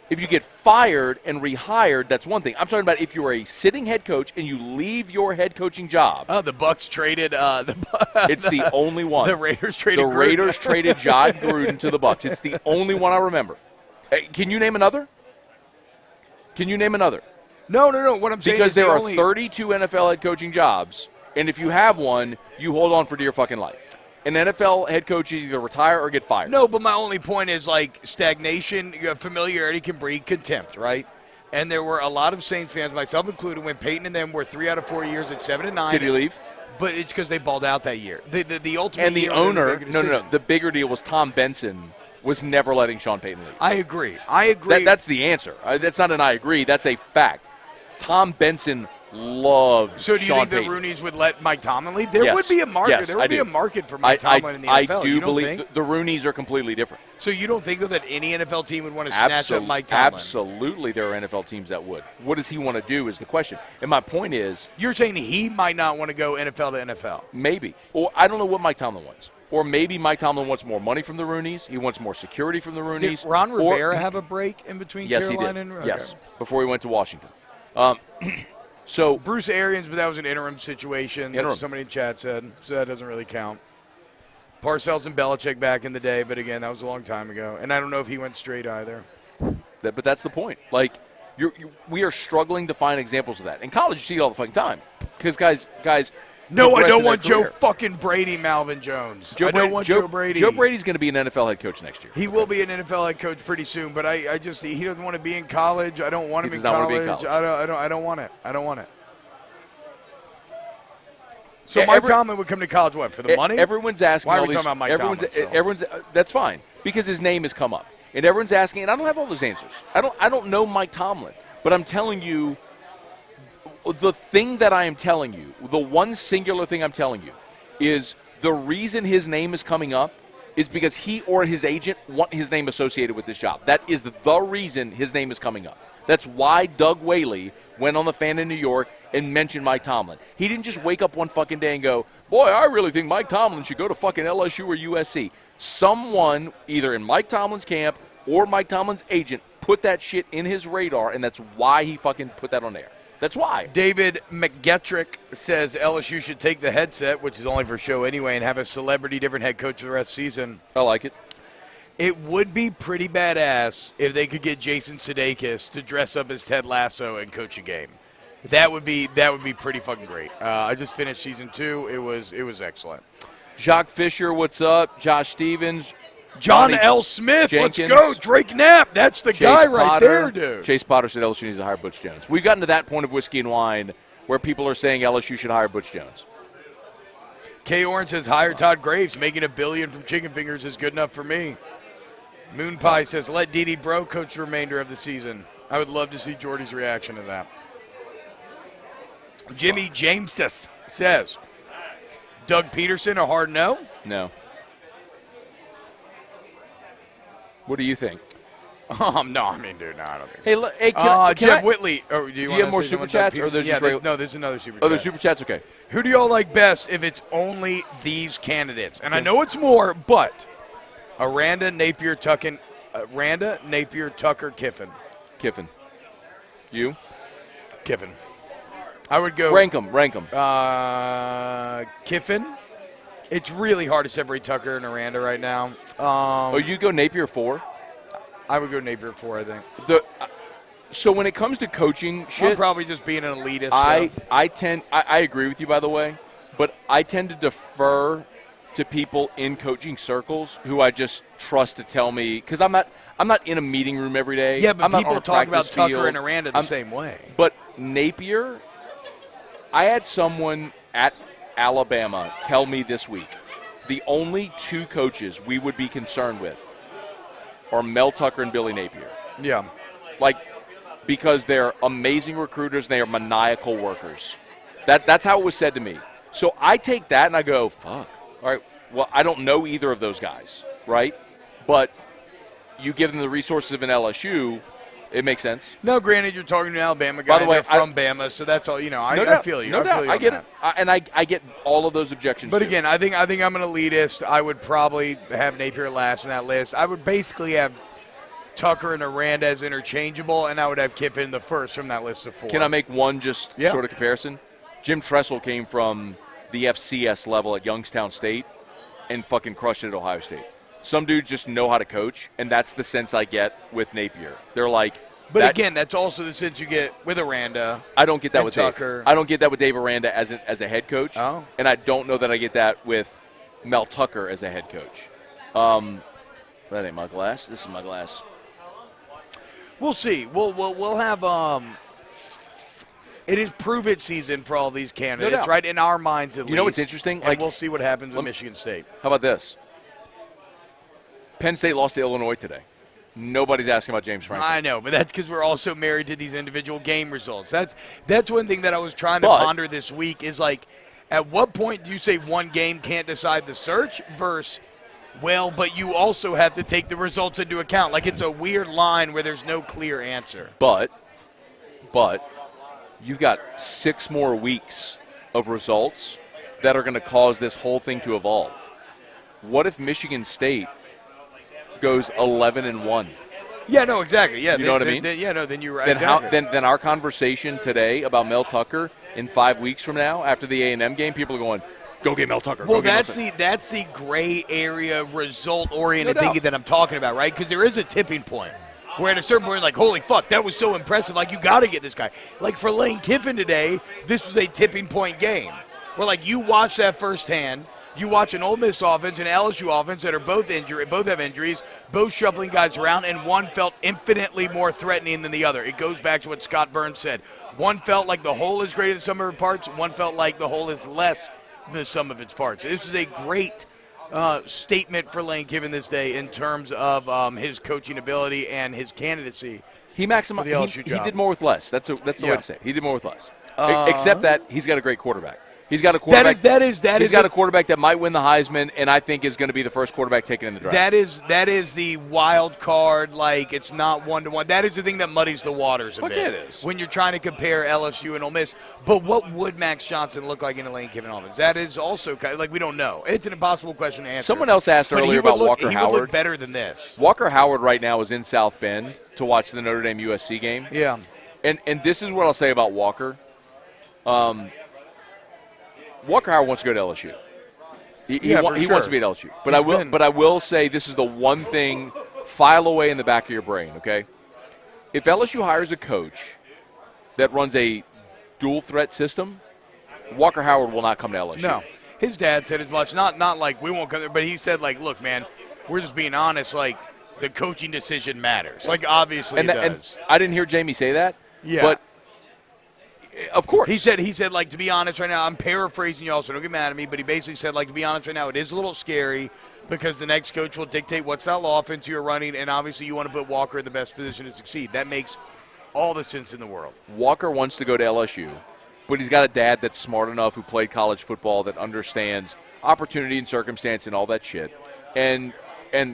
If you get fired and rehired, that's one thing. I'm talking about if you are a sitting head coach and you leave your head coaching job. Oh, the Bucs traded. It's the only one. The Raiders traded. The Raiders traded John Gruden to the Bucs. It's the only one I remember. Can you name another? No. What I'm saying because is there are 32 NFL head coaching jobs, and if you have one, you hold on for dear fucking life. An NFL head coach either retire or get fired. No, but my only point is, like, stagnation, familiarity can breed contempt, right? And there were a lot of Saints fans, myself included, when Peyton and them were 3 out of 4 years at 7 and 9. Did he leave? But it's because they balled out that year. The ultimate and the year owner, no. The bigger deal was Tom Benson was never letting Sean Payton leave. I agree. That's the answer. That's not an I agree. That's a fact. Tom Benson loved So do you Sean think Payton. the Roonies would let Mike Tomlin leave? There Yes. would be a market. Yes, there would be do. a market for Mike Tomlin in the NFL. I do you don't believe think? the Roonies are completely different. So you don't think, though, that any NFL team would want to snatch up Mike Tomlin? Absolutely, there are NFL teams that would. What does he want to do is the question. And my point is, you're saying he might not want to go NFL to NFL. Maybe. Or I don't know what Mike Tomlin wants. Or maybe Mike Tomlin wants more money from the Roonies. He wants more security from the Roonies. Did Ron Rivera have a break in between Yes, Carolina he did. and okay. Yes, before he went to Washington. So Bruce Arians, but that was an interim situation. Interim. That somebody in chat said, so that doesn't really count. Parcells and Belichick back in the day, but again, that was a long time ago. And I don't know if he went straight either. But that's the point. Like, we are struggling to find examples of that. In college, you see it all the fucking time. Because guys. No, I progress don't in their want Joe career. fucking Brady, Malvin Jones. Joe Joe Brady. Joe Brady's going to be an NFL head coach next year. He will be an NFL head coach pretty soon, but he doesn't want to be in college. I don't want him in college. I don't want it. I don't want it. So Mike Tomlin would come to college what, for the money? Everyone's asking. Why are all we these, talking about Mike Tomlin? Everyone's that's fine because his name has come up, and everyone's asking. And I don't have all those answers. I don't know Mike Tomlin, but I'm telling you, the thing that I am telling you, the one singular thing I'm telling you, is the reason his name is coming up is because he or his agent want his name associated with this job. That is the reason his name is coming up. That's why Doug Whaley went on the Fan in New York and mentioned Mike Tomlin. He didn't just wake up one fucking day and go, boy, I really think Mike Tomlin should go to fucking LSU or USC. Someone, either in Mike Tomlin's camp or Mike Tomlin's agent, put that shit in his radar, and that's why he fucking put that on there. That's why. David McGetrick says LSU should take the headset, which is only for show anyway, and have a celebrity different head coach for the rest of the season. I like it. It would be pretty badass if they could get Jason Sudeikis to dress up as Ted Lasso and coach a game. That would be pretty fucking great. I just finished season 2. It was excellent. Jacques Fisher, what's up? Josh Stevens. John Johnny L. Smith, Jenkins. let's go. Drake Knapp, that's the Chase guy right Potter. there, dude. Chase Potter said LSU needs to hire Butch Jones. We've gotten to that point of whiskey and wine where people are saying LSU should hire Butch Jones. K. Orange says, hire Todd Graves. Making $1 billion from chicken fingers is good enough for me. Moon Pie says, let Dede Bro coach the remainder of the season. I would love to see Jordy's reaction to that. Jimmy James says, Doug Peterson, a hard no? No. What do you think? No, I mean, dude, no, I don't think so. Hey, look, hey can Jeff I, Whitley. Oh, do you have more super chats? Or there's just regular? No, there's another super chat. Oh, there's super chats? Okay. Who do y'all like best if it's only these candidates? And I know it's more, but Aranda, Napier, Tucker, Kiffin. Kiffin. You? Kiffin. I would go. Rank them. Kiffin. It's really hard to separate Tucker and Aranda right now. You go Napier 4? I would go Napier 4, I think. So when it comes to coaching shit, I'm probably just being an elitist. I agree with you, by the way, but I tend to defer to people in coaching circles who I just trust to tell me, because I'm not in a meeting room every day. Yeah, but I'm people not talk about Tucker field. and Aranda the same way. But Napier, I had someone at Alabama tell me this week, the only 2 coaches we would be concerned with are Mel Tucker and Billy Napier. Yeah. Because they're amazing recruiters and they are maniacal workers. That's how it was said to me. So I take that and I go, fuck. All right, well, I don't know either of those guys, right? But you give them the resources of an LSU, it makes sense. No, granted, you're talking to an Alabama guy. By the way, from Bama, so that's all. I feel you. No doubt. I get it. I get all of those objections. But too. Again, I think I'm an elitist. I would probably have Napier last in that list. I would basically have Tucker and Aranda as interchangeable, and I would have Kiffin the first from that list of 4. Can I make one sort of comparison? Jim Tressel came from the FCS level at Youngstown State and fucking crushed it at Ohio State. Some dudes just know how to coach, and that's the sense I get with Napier. They're like, again, that's also the sense you get with Aranda. I don't get that with Tucker. Dave. I don't get that with Dave Aranda as a head coach, and I don't know that I get that with Mel Tucker as a head coach. That ain't my glass. This is my glass. We'll see. We'll have it is prove it season for all these candidates, right? In our minds, at least. You know what's interesting? And we'll see what happens with Michigan State. How about this? Penn State lost to Illinois today. Nobody's asking about James Franklin. I know, but that's because we're also married to these individual game results. That's one thing that I was trying to ponder this week is at what point do you say one game can't decide the search versus, but you also have to take the results into account. It's a weird line where there's no clear answer. But you've got 6 more weeks of results that are going to cause this whole thing to evolve. What if Michigan State goes 11-1? Yeah, no, exactly. Yeah, you know what I mean? Then you're right. Then exactly. Then our conversation today about Mel Tucker in 5 weeks from now, after the A&M game, people are going, go get Mel Tucker. Well, that's the gray area result-oriented thinking that I'm talking about, right? Because there is a tipping point where at a certain point, holy fuck, that was so impressive. You got to get this guy. For Lane Kiffin today, this was a tipping point game where, you watch that firsthand. You watch an Ole Miss offense and LSU offense that are both have injuries, both shuffling guys around, and one felt infinitely more threatening than the other. It goes back to what Scott Burns said. One felt like the whole is greater than the sum of its parts. One felt like the whole is less than the sum of its parts. This is a great statement for Lane Kiffin this day in terms of his coaching ability and his candidacy. He maximized the LSU job. He did more with less. That's the way to say it. He did more with less. Except that he's got a great quarterback. He's got a quarterback. He's got a quarterback that might win the Heisman, and I think is going to be the first quarterback taken in the draft. That is the wild card. It's not 1-to-1. That is the thing that muddies the waters a bit. It is when you're trying to compare LSU and Ole Miss. But what would Max Johnson look like in a Lane Kiffin offense? That is also we don't know. It's an impossible question to answer. Someone else asked earlier about Walker Howard. He would look better than this. Walker Howard right now is in South Bend to watch the Notre Dame USC game. Yeah. And this is what I'll say about Walker. Walker Howard wants to go to LSU. He wants to be at LSU. But I will say this is the one thing, file away in the back of your brain, okay? If LSU hires a coach that runs a dual threat system, Walker Howard will not come to LSU. No. His dad said as much. Not like we won't come there, but he said, like, look, man, we're just being honest. Like, the coaching decision matters. Like, obviously it does. And I didn't hear Jamie say that. Yeah. But, of course. He said, like, to be honest right now, I'm paraphrasing y'all, so don't get mad at me, but he basically said, like, to be honest right now, it is a little scary because the next coach will dictate what style offense you're running, and obviously you want to put Walker in the best position to succeed. That makes all the sense in the world. Walker wants to go to LSU, but he's got a dad that's smart enough who played college football that understands opportunity and circumstance and all that shit. And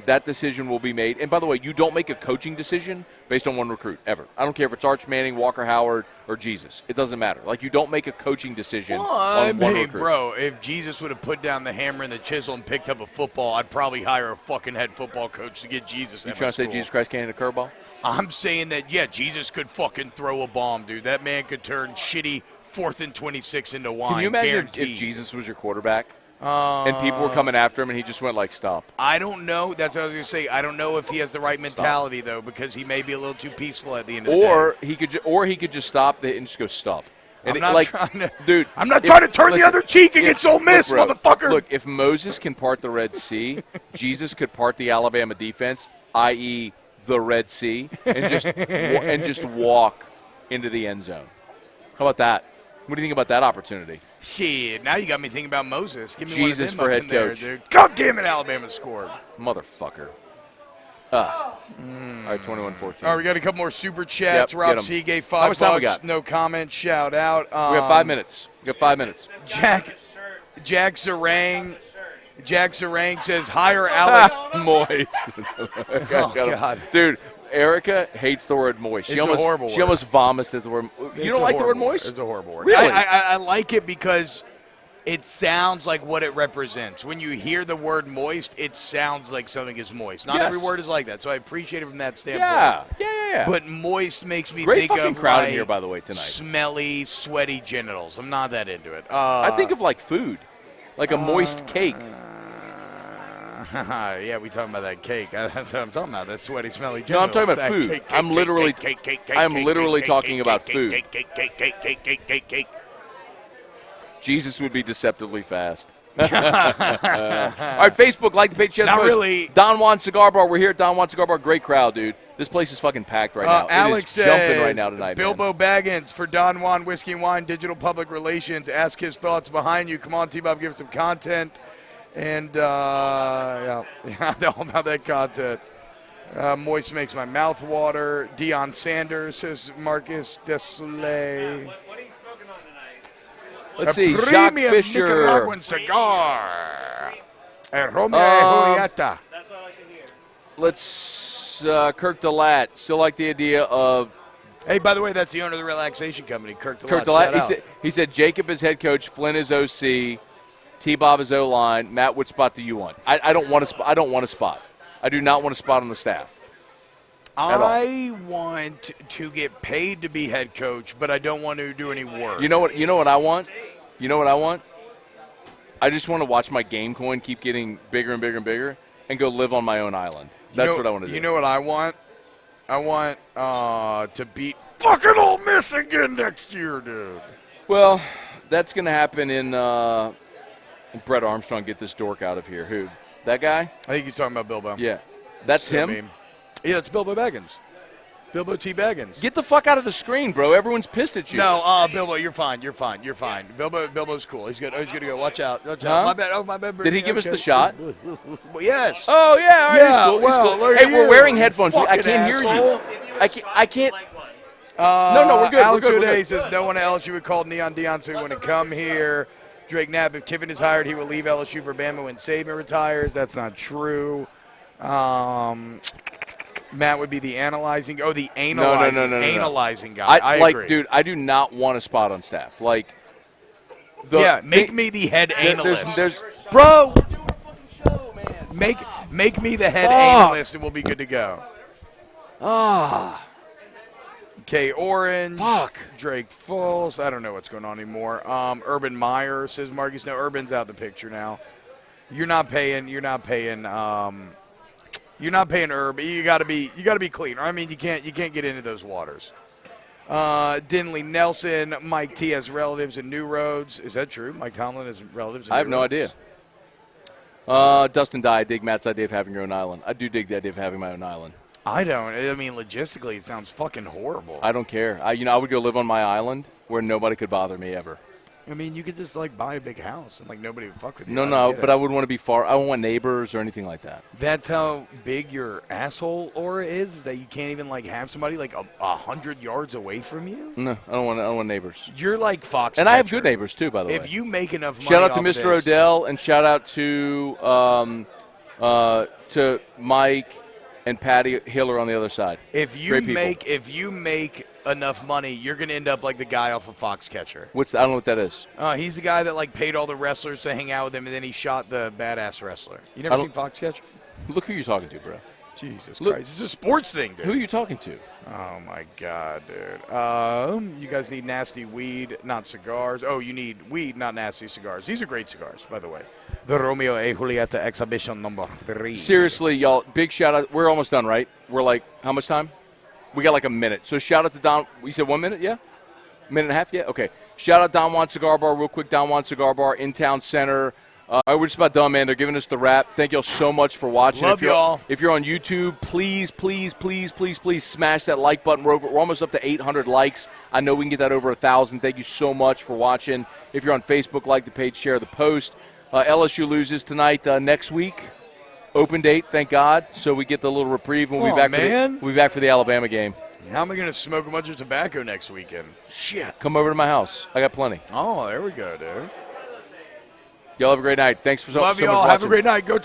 that decision will be made. And by the way, you don't make a coaching decision based on one recruit, ever. I don't care if it's Arch Manning, Walker Howard, or Jesus. It doesn't matter. Like, you don't make a coaching decision on one recruit. Bro, if Jesus would have put down the hammer and the chisel and picked up a football, I'd probably hire a fucking head football coach to get Jesus. You trying to say Jesus Christ can't hit a curveball? I'm saying that, yeah, Jesus could fucking throw a bomb, dude. That man could turn shitty 4th and 26 into wine. Can you imagine if Jesus was your quarterback and people were coming after him and he just went like, stop? I don't know. That's what I was going to say. I don't know if he has the right mentality, though, because he may be a little too peaceful at the end of the day. Or he could just stop and just go, stop. And I'm not trying to turn the other cheek against Ole Miss, motherfucker. Look, if Moses can part the Red Sea, Jesus could part the Alabama defense, i.e., the Red Sea, and just walk into the end zone. How about that? What do you think about that opportunity? Shit, now you got me thinking about Moses. Give me Jesus one of them for head coach. there, dude. God damn it, Alabama scored. Motherfucker. All right, 21-14. All right, we got a couple more super chats. Yep, Rob Seagate, $5. No comment. Shout out. We have 5 minutes. We got 5 minutes. Jack Zarang says, hire Alex. Moist. Oh, God. Dude, Erica hates the word moist. She almost vomits at the word. You don't like the word moist? It's a horrible word. Really? I like it because it sounds like what it represents. When you hear the word moist, it sounds like something is moist. Not every word is like that, so I appreciate it from that standpoint. Yeah. But moist makes me think of crowd like in here, by the way, tonight. Smelly, sweaty genitals. I'm not that into it. I think of like food, like a moist cake. Yeah, we talking about that cake. That's what I'm talking about. That sweaty, smelly genitals. No, I'm talking about food. I'm literally talking about food. Cake. Jesus would be deceptively fast. All right, Facebook, like the page. Not really. Don Juan Cigar Bar. We're here at Don Juan Cigar Bar. Great crowd, dude. This place is fucking packed right now. Alex says, jumping right now tonight, Bilbo Baggins for Don Juan Whiskey and Wine Digital Public Relations. Ask his thoughts behind you. Come on, T-Bob, give us some content. And, all about that content. Moist makes my mouth water. Deion Sanders says Marcus Desolé. What are you smoking on tonight? Let's see. Jacques Fisher. Nicaraguan cigar. Romeo Julieta. That's what I like to hear. Let's, Kirk DeLatte. Still like the idea of. Hey, by the way, that's the owner of the relaxation company, Kirk DeLatte. He said Jacob is head coach, Flynn is OC, T-Bob is O-line. Matt, what spot do you want? I don't want a spot. I do not want a spot on the staff. I want to get paid to be head coach, but I don't want to do any work. You know what I want? You know what I want? I just want to watch my game coin keep getting bigger and bigger and bigger and go live on my own island. That's what I want to do. You know what I want? I want to beat fucking Ole Miss again next year, dude. Well, that's going to happen in Brett Armstrong, get this dork out of here. Who? That guy? I think he's talking about Bilbo. Yeah. That's him? Yeah, it's Bilbo Baggins. Bilbo T. Baggins. Get the fuck out of the screen, bro. Everyone's pissed at you. No, Bilbo, you're fine. Bilbo's cool. He's good. He's good to go. Watch out. Huh? My bad. Oh, my bad. Did he give us the shot? Yes. Oh, yeah. All right. Yeah, he's cool. Hey, we're wearing headphones. I can't hear you. I can't. No, we're good. Alex we're good. Today says no one at LSU would call Neon Deion, so he wouldn't come here. Drake Knapp, if Kiffin is hired, he will leave LSU for Bama when Saban retires. That's not true. Matt would be the analyzing. Oh, the analyzing. Analyzing guy. I agree. Dude, I do not want a spot on staff. Make me the head analyst. Bro, we're doing a fucking show, man. Make me the head analyst, and we'll be good to go. K Orange. Fuck. Drake Fulls. I don't know what's going on anymore. Urban Meyer says Marcus. No, Urban's out the picture now. You're not paying. Herb. You gotta be clean. I mean, you can't get into those waters. Dinley Nelson. Mike T has relatives in New Roads. Is that true? Mike Tomlin has relatives in New Roads? I have no idea. Dustin Dye, I dig Matt's idea of having your own island. I do dig the idea of having my own island. I don't. I mean, logistically, it sounds fucking horrible. I don't care. I would go live on my island where nobody could bother me ever. I mean, you could just, like, buy a big house and, like, nobody would fuck with you. No, but I wouldn't want to be far. I wouldn't want neighbors or anything like that. That's how big your asshole aura is, that you can't even, like, have somebody, like, 100 yards away from you? No, I don't want neighbors. You're like Fox And Catcher. I have good neighbors, too, by the way. If you make enough money shout out to off of Mr. this- Odell and shout out to Mike and Patty Hiller on the other side. If you make enough money, you're going to end up like the guy off of Foxcatcher. I don't know what that is. He's the guy that like paid all the wrestlers to hang out with him, and then he shot the badass wrestler. You never seen Foxcatcher? Look who you're talking to, bro. Jesus Christ. It's a sports thing, dude. Who are you talking to? Oh, my God, dude. You guys need nasty weed, not cigars. Oh, you need weed, not nasty cigars. These are great cigars, by the way. The Romeo y Julieta exhibition number 3. Seriously, y'all, big shout out. We're almost done, right? We're like, how much time? We got like a minute. So shout out to Don. You said 1 minute, yeah? Minute and a half, yeah? Okay. Shout out Don Juan Cigar Bar, real quick. Don Juan Cigar Bar in Town Center. We're just about done, man. They're giving us the wrap. Thank y'all so much for watching. Love y'all. If you're on YouTube, please smash that like button. We're almost up to 800 likes. I know we can get that over 1,000. Thank you so much for watching. If you're on Facebook, like the page, share the post. LSU loses tonight. Next week, open date, thank God. So we get the little reprieve, and we'll be back for the Alabama game. How am I going to smoke a bunch of tobacco next weekend? Shit. Come over to my house. I got plenty. Oh, there we go, dude. Y'all have a great night. Thanks for so much Love for y'all. watching. Have a great night. Go Tigers.